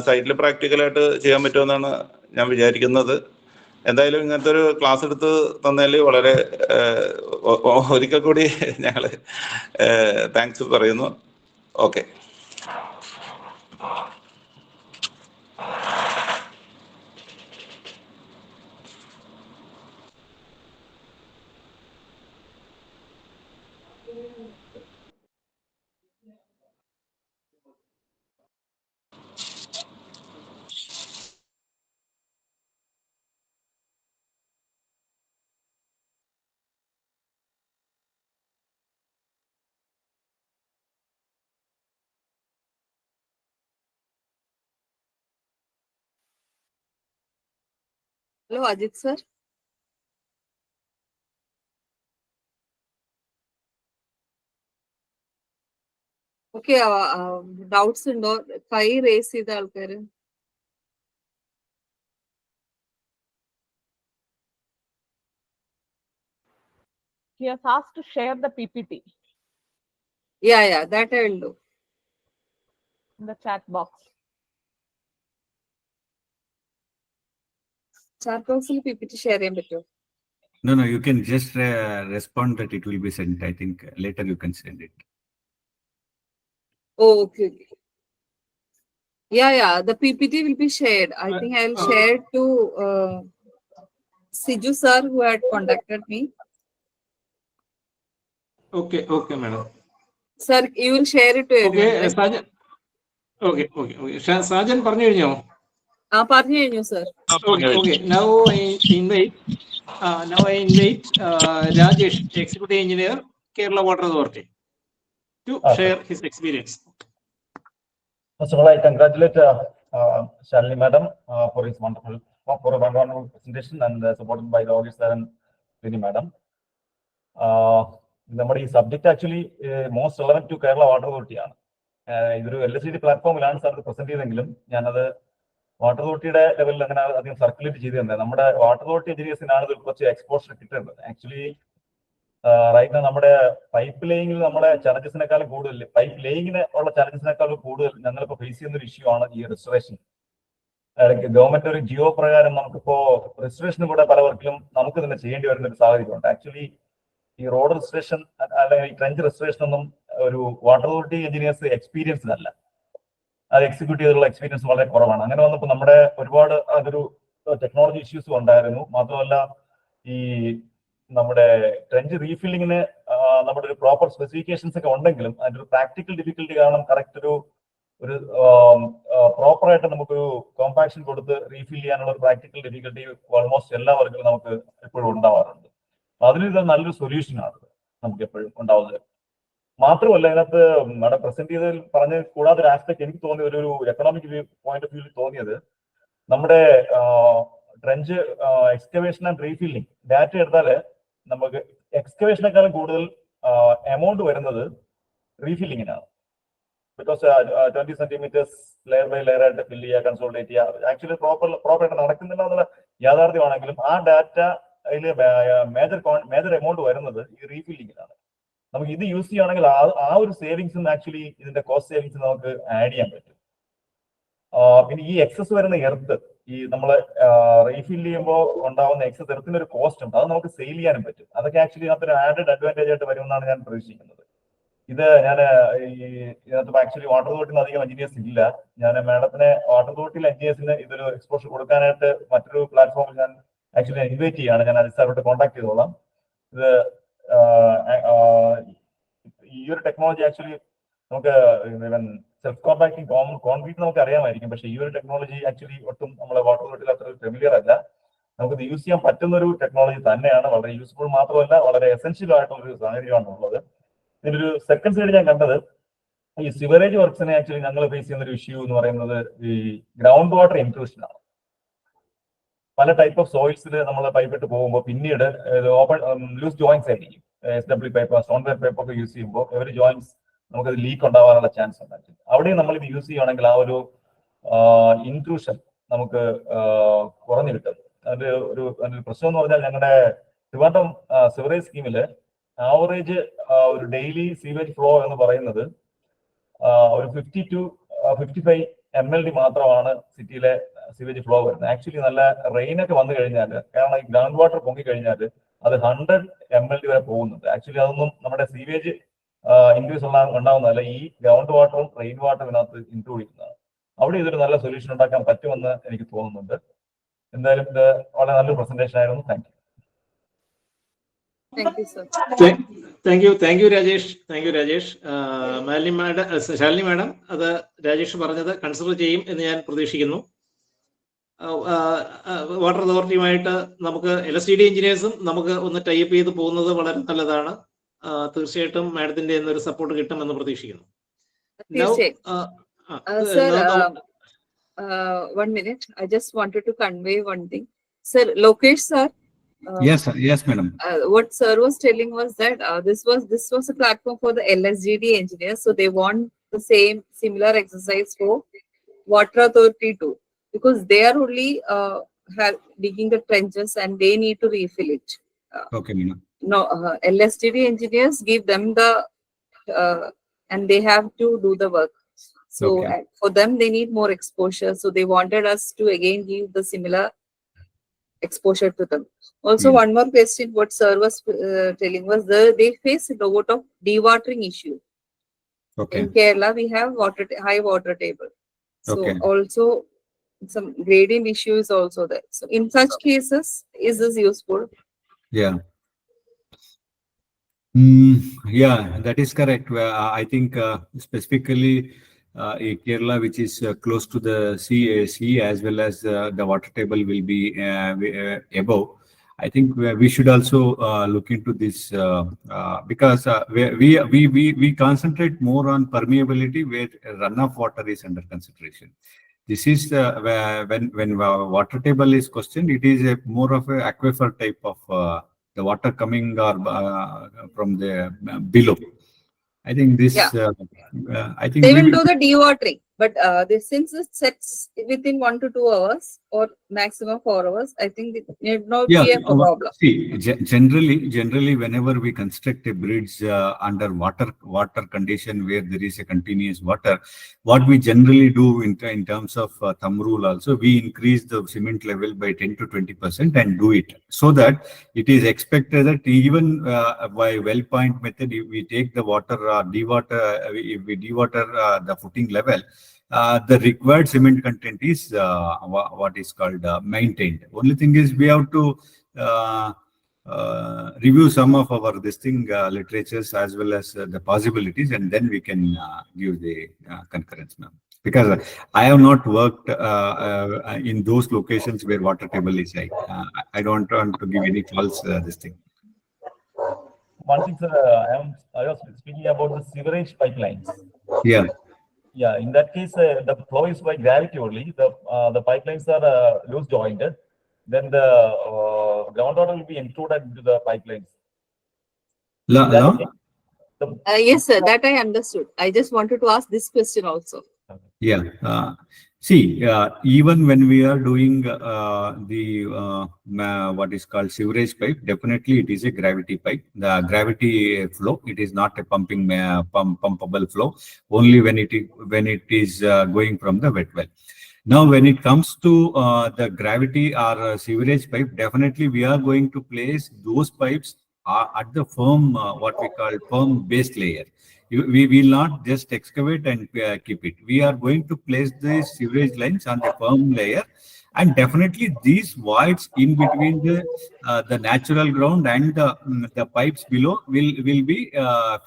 സൈറ്റിൽ പ്രാക്ടിക്കലായിട്ട് ചെയ്യാൻ പറ്റുമെന്നാണ് ഞാൻ വിചാരിക്കുന്നത്. എന്തായാലും ഇങ്ങനത്തെ ഒരു ക്ലാസ് എടുത്ത് തന്നതിൽ വളരെ ഒരിക്കൽ കൂടി ഞങ്ങൾ താങ്ക്സ് പറയുന്നു. Okay. Hello, Ajit sir. Okay, doubts undo? Kai raise ചെയ്ത ആൾക്കാര്. He has asked to share the PPT. Yeah, that I will do. In the chat box. Chat box il PPT share ചെയ്യാൻ പറ്റുമോ? No, you can just respond that it will be sent. I think later you can send it. Oh, okay. Yeah, the PPT will be shared. I think I will share to Siju sir who had contacted me. Okay, madam. Sir, you will share it to everyone. Okay, Sajan. Okay. Sajan പറഞ്ഞു കഴിഞ്ഞോ? പറഞ്ഞു കഴിഞ്ഞു sir. Okay. Now I invite Rajesh, Executive Engineer, Kerala Water Authority, to share his experience. First of all, I congratulate Shalini Madam for a wonderful presentation and supported by the August and Lini Madam. നമ്മുടെ ഈ subject actually most relevant to Kerala water അതോറിറ്റിയാണ്. ഇതൊരു LSCD പ്ലാറ്റ്ഫോമിലാണ് sir present ചെയ്തെങ്കിലും ഞാനത് water അതോറിറ്റിയുടെ ലെവലിൽ അങ്ങനെ അധികം സർക്കുലേറ്റ് ചെയ്ത് തന്നെ നമ്മുടെ വാട്ടർ അതോറിറ്റി എഞ്ചിനീയേഴ്സിനാണ് ഇത് കുറച്ച് എക്സ്പോഷർ കിട്ടുന്നത്. ആക്ച്വലി റൈറ്റ് നമ്മുടെ പൈപ്പ് ലേയിങ്ങിൽ നമ്മുടെ ചലഞ്ചസിനേക്കാളും കൂടുതൽ പൈപ്പ് ലേയിങ്ങിന് ഉള്ള ചലഞ്ചസിനേക്കാളും കൂടുതൽ ഞങ്ങളിപ്പോൾ ഫേസ് ചെയ്യുന്ന ഒരു ഇഷ്യൂ ആണ് ഈ റിസ്റ്റോറേഷൻ. ഗവൺമെന്റ് ഒരു ജിയോ പ്രകാരം നമുക്കിപ്പോ റിസ്റ്റോറേഷനും കൂടെ പല വർക്കിലും നമുക്ക് തന്നെ ചെയ്യേണ്ടി വരുന്ന ഒരു സാഹചര്യമുണ്ട്. ആക്ച്വലി ഈ റോഡ് രജിസ്ട്രേഷൻ അല്ലെങ്കിൽ ട്രെഞ്ച് രജിസ്ട്രേഷൻ ഒന്നും ഒരു വാട്ടർ അതോറിറ്റി എഞ്ചിനീയേഴ്സ് എക്സ്പീരിയൻസ് അല്ല, അത് എക്സിക്യൂട്ട് ചെയ്തിട്ടുള്ള എക്സ്പീരിയൻസ് വളരെ കുറവാണ്. അങ്ങനെ വന്നപ്പോൾ നമ്മുടെ ഒരുപാട് അതൊരു ടെക്നോളജി ഇഷ്യൂസും ഉണ്ടായിരുന്നു. മാത്രമല്ല ഈ നമ്മുടെ ട്രെഞ്ച് റീഫില്ലിങ്ങിന് നമ്മുടെ ഒരു പ്രോപ്പർ സ്പെസിഫിക്കേഷൻസ് ഒക്കെ ഉണ്ടെങ്കിലും അതിന്റെ ഒരു പ്രാക്ടിക്കൽ ഡിഫിക്കൽട്ടി കാരണം കറക്റ്റ് ഒരു പ്രോപ്പറായിട്ട് നമുക്കൊരു കോമ്പാക്ഷൻ കൊടുത്ത് റീഫിൽ ചെയ്യാനുള്ള ഒരു പ്രാക്ടിക്കൽ ഡിഫിക്കൽട്ടി ഓൾമോസ്റ്റ് എല്ലാ വർക്കിലും നമുക്ക് എപ്പോഴും ഉണ്ടാവാറുണ്ട്. അതിന് നല്ലൊരു സൊല്യൂഷനാണ് നമുക്ക് എപ്പോഴും ഉണ്ടാവുന്നത്. മാത്രമല്ല ഇതിനകത്ത് അവിടെ പ്രസന്റ് ചെയ്തതിൽ പറഞ്ഞ കൂടാതെ ഒരു ആസ്പെക്ട് എനിക്ക് തോന്നിയ ഒരു എക്കണോമിക് പോയിന്റ് ഓഫ് വ്യൂവിൽ തോന്നിയത് നമ്മുടെ trench excavation and refilling data എടുത്താൽ നമുക്ക് എക്സ്കവേഷനേക്കാളും കൂടുതൽ എമൗണ്ട് വരുന്നത് റീഫില്ലിങ്ങിനാണ്. Because 20 centimetres layer by layer ആയിട്ട് ഫില്ല് ചെയ്യുക, കൺസോൾട്ടേറ്റ് ചെയ്യുക, ആക്ച്വലി പ്രോപ്പറായിട്ട് നടക്കുന്നില്ല എന്നുള്ള യാഥാർത്ഥ്യമാണെങ്കിലും ആ ഡാറ്റ അതിൽ മേജർ എമൗണ്ട് വരുന്നത് ഈ റീഫില്ലിങ്ങിനാണ്. നമുക്ക് ഇത് യൂസ് ചെയ്യുകയാണെങ്കിൽ ആ ഒരു സേവിങ്സ് ആക്ച്വലി ഇതിന്റെ കോസ്റ്റ് സേവിങ്സ് നമുക്ക് ആഡ് ചെയ്യാൻ പറ്റും. പിന്നെ ഈ എക്സസ് വരുന്ന എർത്ത് ഈ നമ്മൾ റീഫിൽ ചെയ്യുമ്പോൾ ഉണ്ടാവുന്ന എക്സസ് എർത്തിന് ഒരു കോസ്റ്റ് ഉണ്ട്, അത് നമുക്ക് സെയിൽ ചെയ്യാനും പറ്റും. അതൊക്കെ ആക്ച്വലി ഇതിനകത്ത് ആഡഡ് അഡ്വാൻറ്റേജ് ആയിട്ട് വരുമെന്നാണ് ഞാൻ പ്രതീക്ഷിക്കുന്നത്. ഇത് ഞാൻ ഇതിനകത്ത് ആക്ച്വലി വാട്ടർ അതോറിറ്റിയിൽ അധികം എഞ്ചിനീയേഴ്സ് ഇല്ല. ഞാൻ മാഡത്തിനെ വാട്ടർ അതോറിറ്റിയിലെ എഞ്ചിനീയേഴ്സിന് ഇതൊരു എക്സ്പോഷർ കൊടുക്കാനായിട്ട് മറ്റൊരു പ്ലാറ്റ്ഫോമിൽ ഞാൻ ആക്ച്വലി ഇൻവൈറ്റ് ചെയ്യുകയാണ്. ഞാൻ അജിത് സാറോട്ട് കോൺടാക്ട് ചെയ്തോളാം. ഇത് ഈ ഒരു ടെക്നോളജി ആക്ച്വലി നമുക്ക് സെൽഫ് കോമ്പാക്ടിങ് കോൺക്രീറ്റ് നമുക്ക് അറിയാമായിരിക്കും, പക്ഷേ ഈ ഒരു ടെക്നോളജി ആക്ച്വലി ഒട്ടും നമ്മളെ വാട്ടർ അതോറിറ്റിയിൽ അത്ര ഫെമിലിയർ അല്ല. നമുക്കിത് യൂസ് ചെയ്യാൻ പറ്റുന്ന ഒരു ടെക്നോളജി തന്നെയാണ്. വളരെ യൂസ്ഫുൾ മാത്രമല്ല, വളരെ എസെൻഷ്യൽ ആയിട്ടുള്ള ഒരു സാഹചര്യമാണ് ഉള്ളത്. ഇതിലൊരു സെക്കൻഡ് സൈഡ് ഞാൻ കണ്ടത് ഈ സിവറേജ് വർക്ക്സിനെ ആക്ച്വലി ഞങ്ങൾ ഫേസ് ചെയ്യുന്ന ഒരു ഇഷ്യൂ എന്ന് പറയുന്നത് ഈ ഗ്രൗണ്ട് വാട്ടർ ഇൻട്രൂഷൻ ആണ്. പല ടൈപ്പ് ഓഫ് സോയിൽസിൽ നമ്മൾ പൈപ്പ് ഇട്ട് പോകുമ്പോൾ പിന്നീട് ഓപ്പൺ ലൂസ് ജോയിന്റ്സ് ആയിരിക്കും. SW pipe, stoneware pipe ഒക്കെ യൂസ് ചെയ്യുമ്പോൾ എവരി ജോയിന്റ്സ് നമുക്കത് ലീക്ക് ഉണ്ടാവാനുള്ള ചാൻസ് ഉണ്ടായിരിക്കും. അവിടെ നമ്മൾ ഇത് യൂസ് ചെയ്യുകയാണെങ്കിൽ ആ ഒരു ഇൻട്രൂഷൻ നമുക്ക് കുറഞ്ഞു കിട്ടും. അതിന്റെ ഒരു പ്രശ്നം എന്ന് പറഞ്ഞാൽ ഞങ്ങളുടെ ട്രിവാൻഡ്രം സിവറേജ് സ്കീമില് ആവറേജ് ഒരു ഡെയിലി സീവേജ് ഫ്ലോ എന്ന് പറയുന്നത് ഒരു 50 to 55 MLD മാത്രമാണ് സിറ്റിയിലെ സീവേജ് ഫ്ലോ വരുന്നത്. ആക്ച്വലി നല്ല റെയിൻ ഒക്കെ വന്നു കഴിഞ്ഞാൽ, കാരണം ഈ ഗ്രൗണ്ട് വാട്ടർ പൊങ്ങി കഴിഞ്ഞാൽ അത് 100 MLD വരെ പോകുന്നുണ്ട്. ആക്ച്വലി അതൊന്നും നമ്മുടെ സീവേജ് ഇൻക്രീസ് ഉണ്ടാവുന്നതല്ല, ഈ ഗ്രൗണ്ട് വാട്ടറും റെയിൻ വാട്ടറും ഇതിനകത്ത് ഇൻക്ലൂഡ് ചെയ്യുന്നതാണ്. അവിടെ ഇതൊരു നല്ല സൊല്യൂഷൻ ഉണ്ടാക്കാൻ പറ്റുമെന്ന് എനിക്ക് തോന്നുന്നുണ്ട്. എന്തായാലും ഇത് വളരെ നല്ലൊരു പ്രസന്റേഷൻ ആയിരുന്നു. Thank you. Thank you, sir. Thank you, Rajesh. Shalini madam അത് രാജേഷ് പറഞ്ഞത് കൺസിഡർ ചെയ്യും എന്ന് ഞാൻ പ്രതീക്ഷിക്കുന്നു. വാട്ടർ അതോറിറ്റിയുമായിട്ട് നമുക്ക് LSTD എഞ്ചിനീയേഴ്സും നമുക്ക് ഒന്ന് ടൈപ്പ് ചെയ്ത് പോകുന്നത് വളരെ നല്ലതാണ്. തീർച്ചയായിട്ടും മാഡത്തിന്റെ ഒരു സപ്പോർട്ട് കിട്ടുമെന്ന് പ്രതീക്ഷിക്കുന്നു. Sir, 1 minute. I just wanted to convey one thing. Sir, Lokesh sir. Yes, madam. What sir was telling was that this was a platform for the LSGD engineers, so they want the similar exercise for water authority too, because they are only digging the trenches and they need to refill it. Okay, madam. No, LSGD engineers give them the and they have to do the work. So Okay. for them they need more exposure. So they wanted us to again give the similar exposure to them. Also, Yeah. one more question, what sir was telling was they face a lot of dewatering issue. Okay. In Kerala, we have high water table. So Okay. also some gradient issue is also there. So in such cases, is this useful? Yeah. Yeah, that is correct. I think specifically Kerala, which is close to the sea as well as the water table will be above. I think we should also look into this because we concentrate more on permeability where runoff water is under consideration. This is when water table is questioned, it is more of a aquifer type of the water coming or from the below. I think this. Yeah. I think They will do the dewatering, but since it sets within 1 to 2 hours or maximum 4 hours, I think it need not be a problem. See, generally, whenever we construct a bridge under water condition where there is a continuous water, what we generally do in terms of thumb rule also, we increase the cement level by 10 to 20% and do it, so that it is expected that even by well point method, if we take the water if we dewater the footing level, the required cement content is what is called maintained. Only thing is we have to review some of our literatures as well as the possibilities, and then we can give the concurrence, ma'am. Because I have not worked in those locations where water table is high. I don't want to give any false this thing. one thing, sir, I was speaking about the sewerage pipelines. Yeah. Yeah, in that case, the flow is by gravity only. The pipelines are loose jointed. Then the groundwater will be included into the pipelines. In that case, Yes, sir, that I understood. I just wanted to ask this question also. Yeah. See, even when we are doing what is called sewerage pipe, definitely it is a gravity pipe. The gravity flow, it is not a pumpable flow. Only when it is going from the wet well. Now, when it comes to the gravity or sewerage pipe, definitely we are going to place those pipes at the firm, what we call firm base layer. We will not just excavate and keep it. We are going to place the sewerage lines on the firm layer, and definitely these voids in between the natural ground and the pipes below will be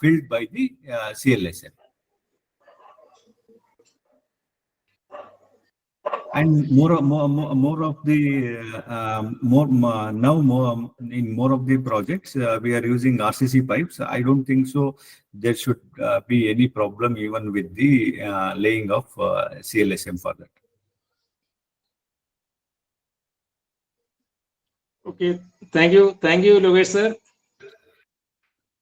filled by the CLSM. And more of the in more of the projects we are using RCC pipes. I don't think so there should be any problem even with the laying of CLSM for that. Okay, thank you, Lokesh sir.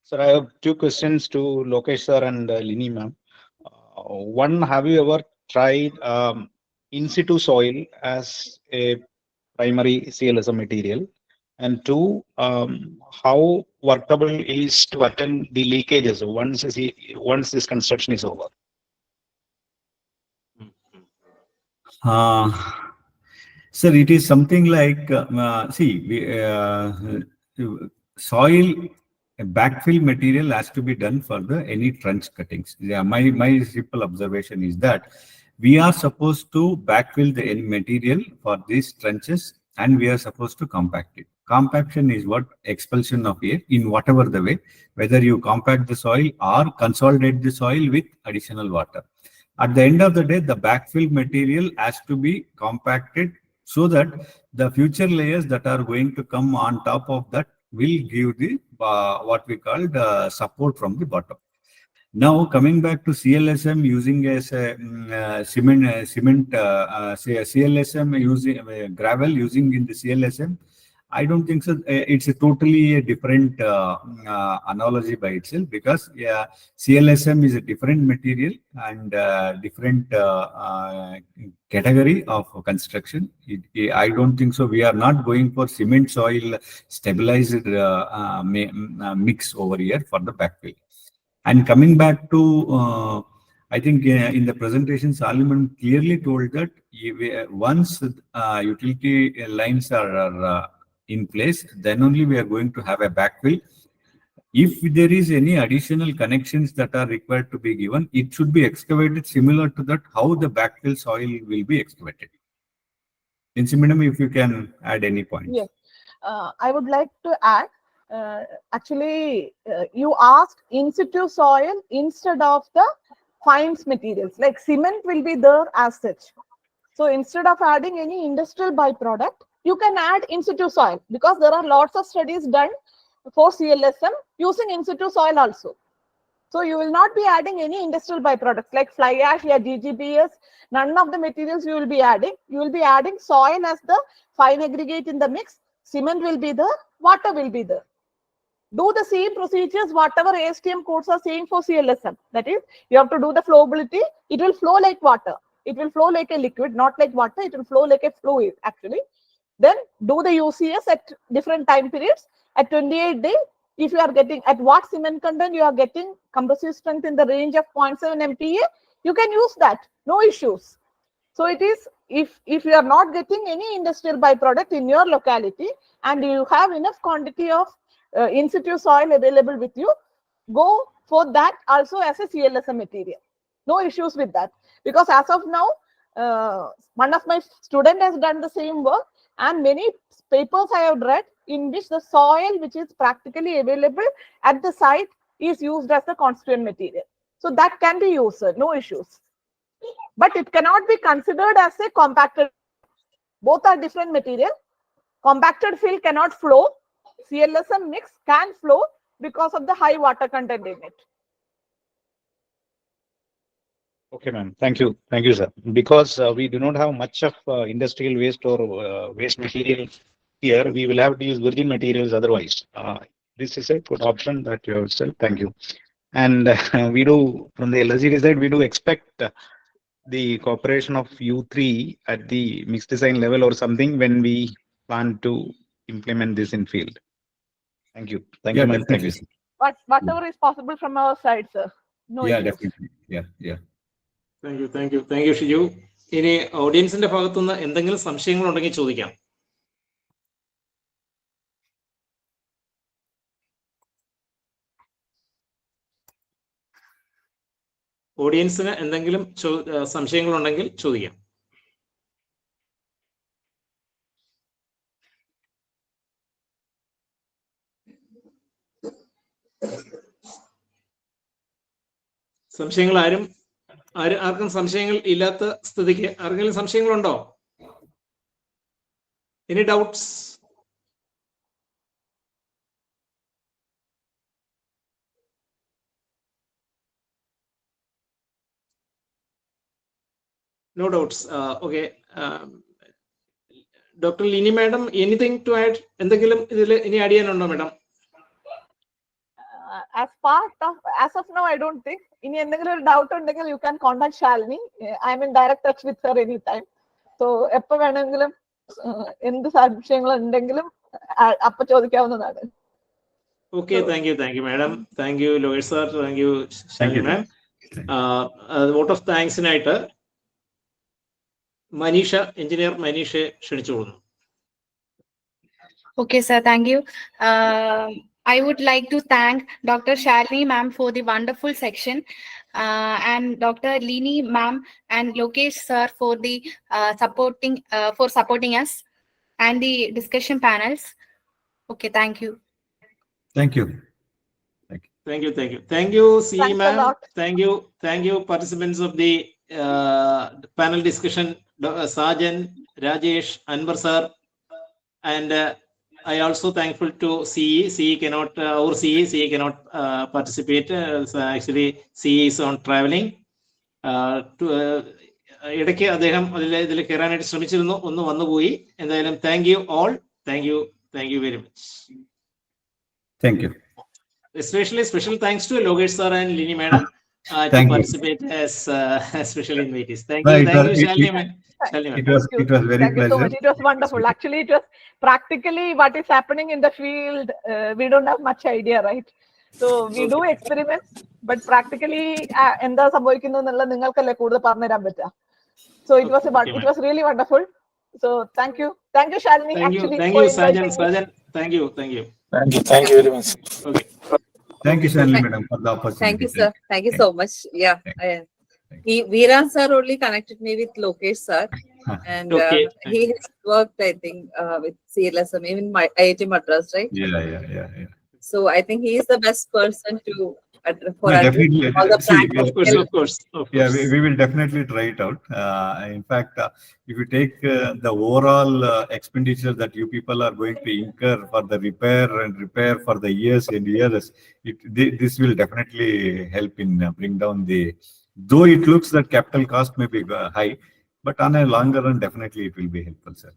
Sir, I have two questions to Lokesh sir and Lini ma'am. One, have you ever tried in situ soil as a primary CLSM material? And two, how workable is to attend the leakages once this construction is over? Sir, it is something like soil backfill material has to be done for any trench cuttings. Yeah, my simple observation is that we are supposed to backfill the any material for these trenches, and we are supposed to compact it. Compaction is what expulsion of air in whatever the way, whether you compact the soil or consolidate the soil with additional water. At the end of the day, the backfill material has to be compacted so that the future layers that are going to come on top of that will give the what we call the support from the bottom. Now, coming back to CLSM using as a CLSM using gravel using in the CLSM, I don't think so. It's a totally different analogy by itself, because CLSM is a different material and different category of construction. I don't think so. We are not going for cement soil stabilized mix over here for the backfill. And coming back to, I think in the presentation, Solomon clearly told that once utility lines are in place, then only we are going to have a backfill. If there is any additional connections that are required to be given, it should be excavated similar to that, how the backfill soil will be excavated. Madam, if you can add any points. Yes, I would like to add. You asked in situ soil instead of the fines materials, like cement will be there as such. So instead of adding any industrial byproduct, you can add in situ soil, because there are lots of studies done for CLSM using in situ soil also. So you will not be adding any industrial byproducts like fly ash or GGBS. None of the materials you will be adding. You will be adding soil as the fine aggregate in the mix. Cement will be there, water will be there. Do the same procedures whatever ASTM codes are saying for CLSM. That is, you have to do the flowability. It will flow like water. It will flow like a liquid, not like water. It will flow like a fluid actually. Then do the UCS at different time periods. At 28 days, if you are getting at what cement content you are getting compressive strength in the range of 0.7 MPa, you can use that. No issues. So it is, if you are not getting any industrial byproduct in your locality and you have enough quantity of in situ soil available with you, go for that also as a CLSM material. No issues with that, because as of now, one of my students has done the same work, and many papers I have read in which the soil which is practically available at the site is used as the constituent material. So that can be used, sir. No issues. But it cannot be considered as a compacted. Both are different material. Compacted fill cannot flow. CLSM mix can flow. because of the high water content in it. Okay, ma'am. Thank you. Thank you, sir. Because we do not have much of industrial waste or waste material here, we will have to use virgin materials otherwise. This is a good option that you have said. Thank you. And we do, from the LSD side, we do expect the cooperation of U3 at the mixed design level or something when we plan to implement this in field. Thank you. Thank you, ma'am. Thank you. Definitely. But whatever is possible from our side, sir. No Yeah, issues. definitely. Yeah. Thank you Shiju. ഇനി ഓഡിയൻസിന്റെ ഭാഗത്തുനിന്ന് എന്തെങ്കിലും സംശയങ്ങൾ ഉണ്ടെങ്കിൽ ചോദിക്കാം. ഓഡിയൻസിന് എന്തെങ്കിലും സംശയങ്ങളുണ്ടെങ്കിൽ ചോദിക്കാം. സംശയങ്ങൾ ആർക്കും സംശയങ്ങൾ ഇല്ലാത്ത സ്ഥിതിക്ക് ആർക്കെങ്കിലും സംശയങ്ങളുണ്ടോ? Any doubts? No doubts. Okay. Dr. Lini madam, anything to add? എന്തെങ്കിലും ഇതിൽ ഇനി add ചെയ്യാനുണ്ടോ madam? As of now, I don't think. In any doubt, you can contact Shalini. I am in direct touch with her anytime. So, എപ്പോ വേണമെങ്കിലും എന്ത് സംശയങ്ങൾ ഉണ്ടെങ്കിലും അപ്പോ ചോദിക്കാവുന്നതാണ്. Okay, thank you madam. Thank you Lokesh sir. Thank you Shalini ma'am. Vote of thanks നായിട്ട് Manisha, engineer മനീഷയെ ക്ഷണിച്ചുകൊള്ളുന്നു. Okay, sir. Thank you. I would like to thank Dr. Shalini ma'am for the wonderful section, and Dr. Lini ma'am and Lokesh sir for the supporting us and the discussion panels. Okay, thank you. Thank you. Thank you CE Thanks a ma'am. lot. Thank you participants of the panel discussion, Sajan, Rajesh, Anwar sir, and I also thankful to CE cannot participate. So actually CE is on traveling. ഇടയ്ക്ക് അദ്ദേഹം ഇതിൽ കയറാനായിട്ട് ശ്രമിച്ചിരുന്നു, ഒന്ന് വന്നുപോയി. എന്തായാലും thank you all. Thank you very much. Thank you. Especially special thanks to Lokesh sir and Lini madam to participate as special invitees. Thank you Shalini ma'am. It was very Thank you so pleasure. much. It was wonderful. Actually, it was practically what is happening in the field. We don't have much idea, right? So we do experiments, but practically, എന്താ സംഭവിക്കുന്നു എന്നുള്ളത് നിങ്ങൾക്കല്ലേ കൂടുതൽ പറഞ്ഞുതരാൻ പറ്റുക. So it was really wonderful. So thank you Shalini. Thank you Sajan. Thank you very much. Okay. Thank you Shalini madam for the opportunity. Thank you, sir. Thank you so much. Yeah. Veeran sir only connected me with Lokesh sir, and Okay. he has worked, I think, with Clsm, even IIT Madras, right? Yeah. So I think he is the best person to address Definitely. all the See, practical. Of course. Yeah, we will definitely try it out. In fact, if you take the overall expenditure that you people are going to incur for the repair for the years and years, this will definitely help in bring down the. Though it looks that capital cost may be high, but on a longer run, definitely it will be helpful, sir.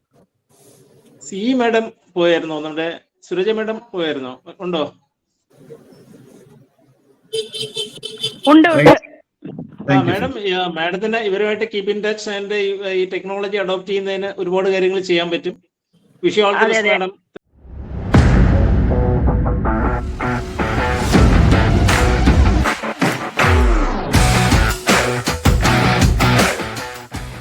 CE madam പോയായിരുന്നോ? നമ്മുടെ Suraja madam പോയായിരുന്നോ? ഉണ്ടോ? ഉണ്ട്. Madam, മാഡത്തിന് ഇവരുമായിട്ട് keep in touch and ഈ technology adopt ചെയ്യുന്നതിന് ഒരുപാട് കാര്യങ്ങൾ ചെയ്യാൻ പറ്റും. Wish you all the best madam.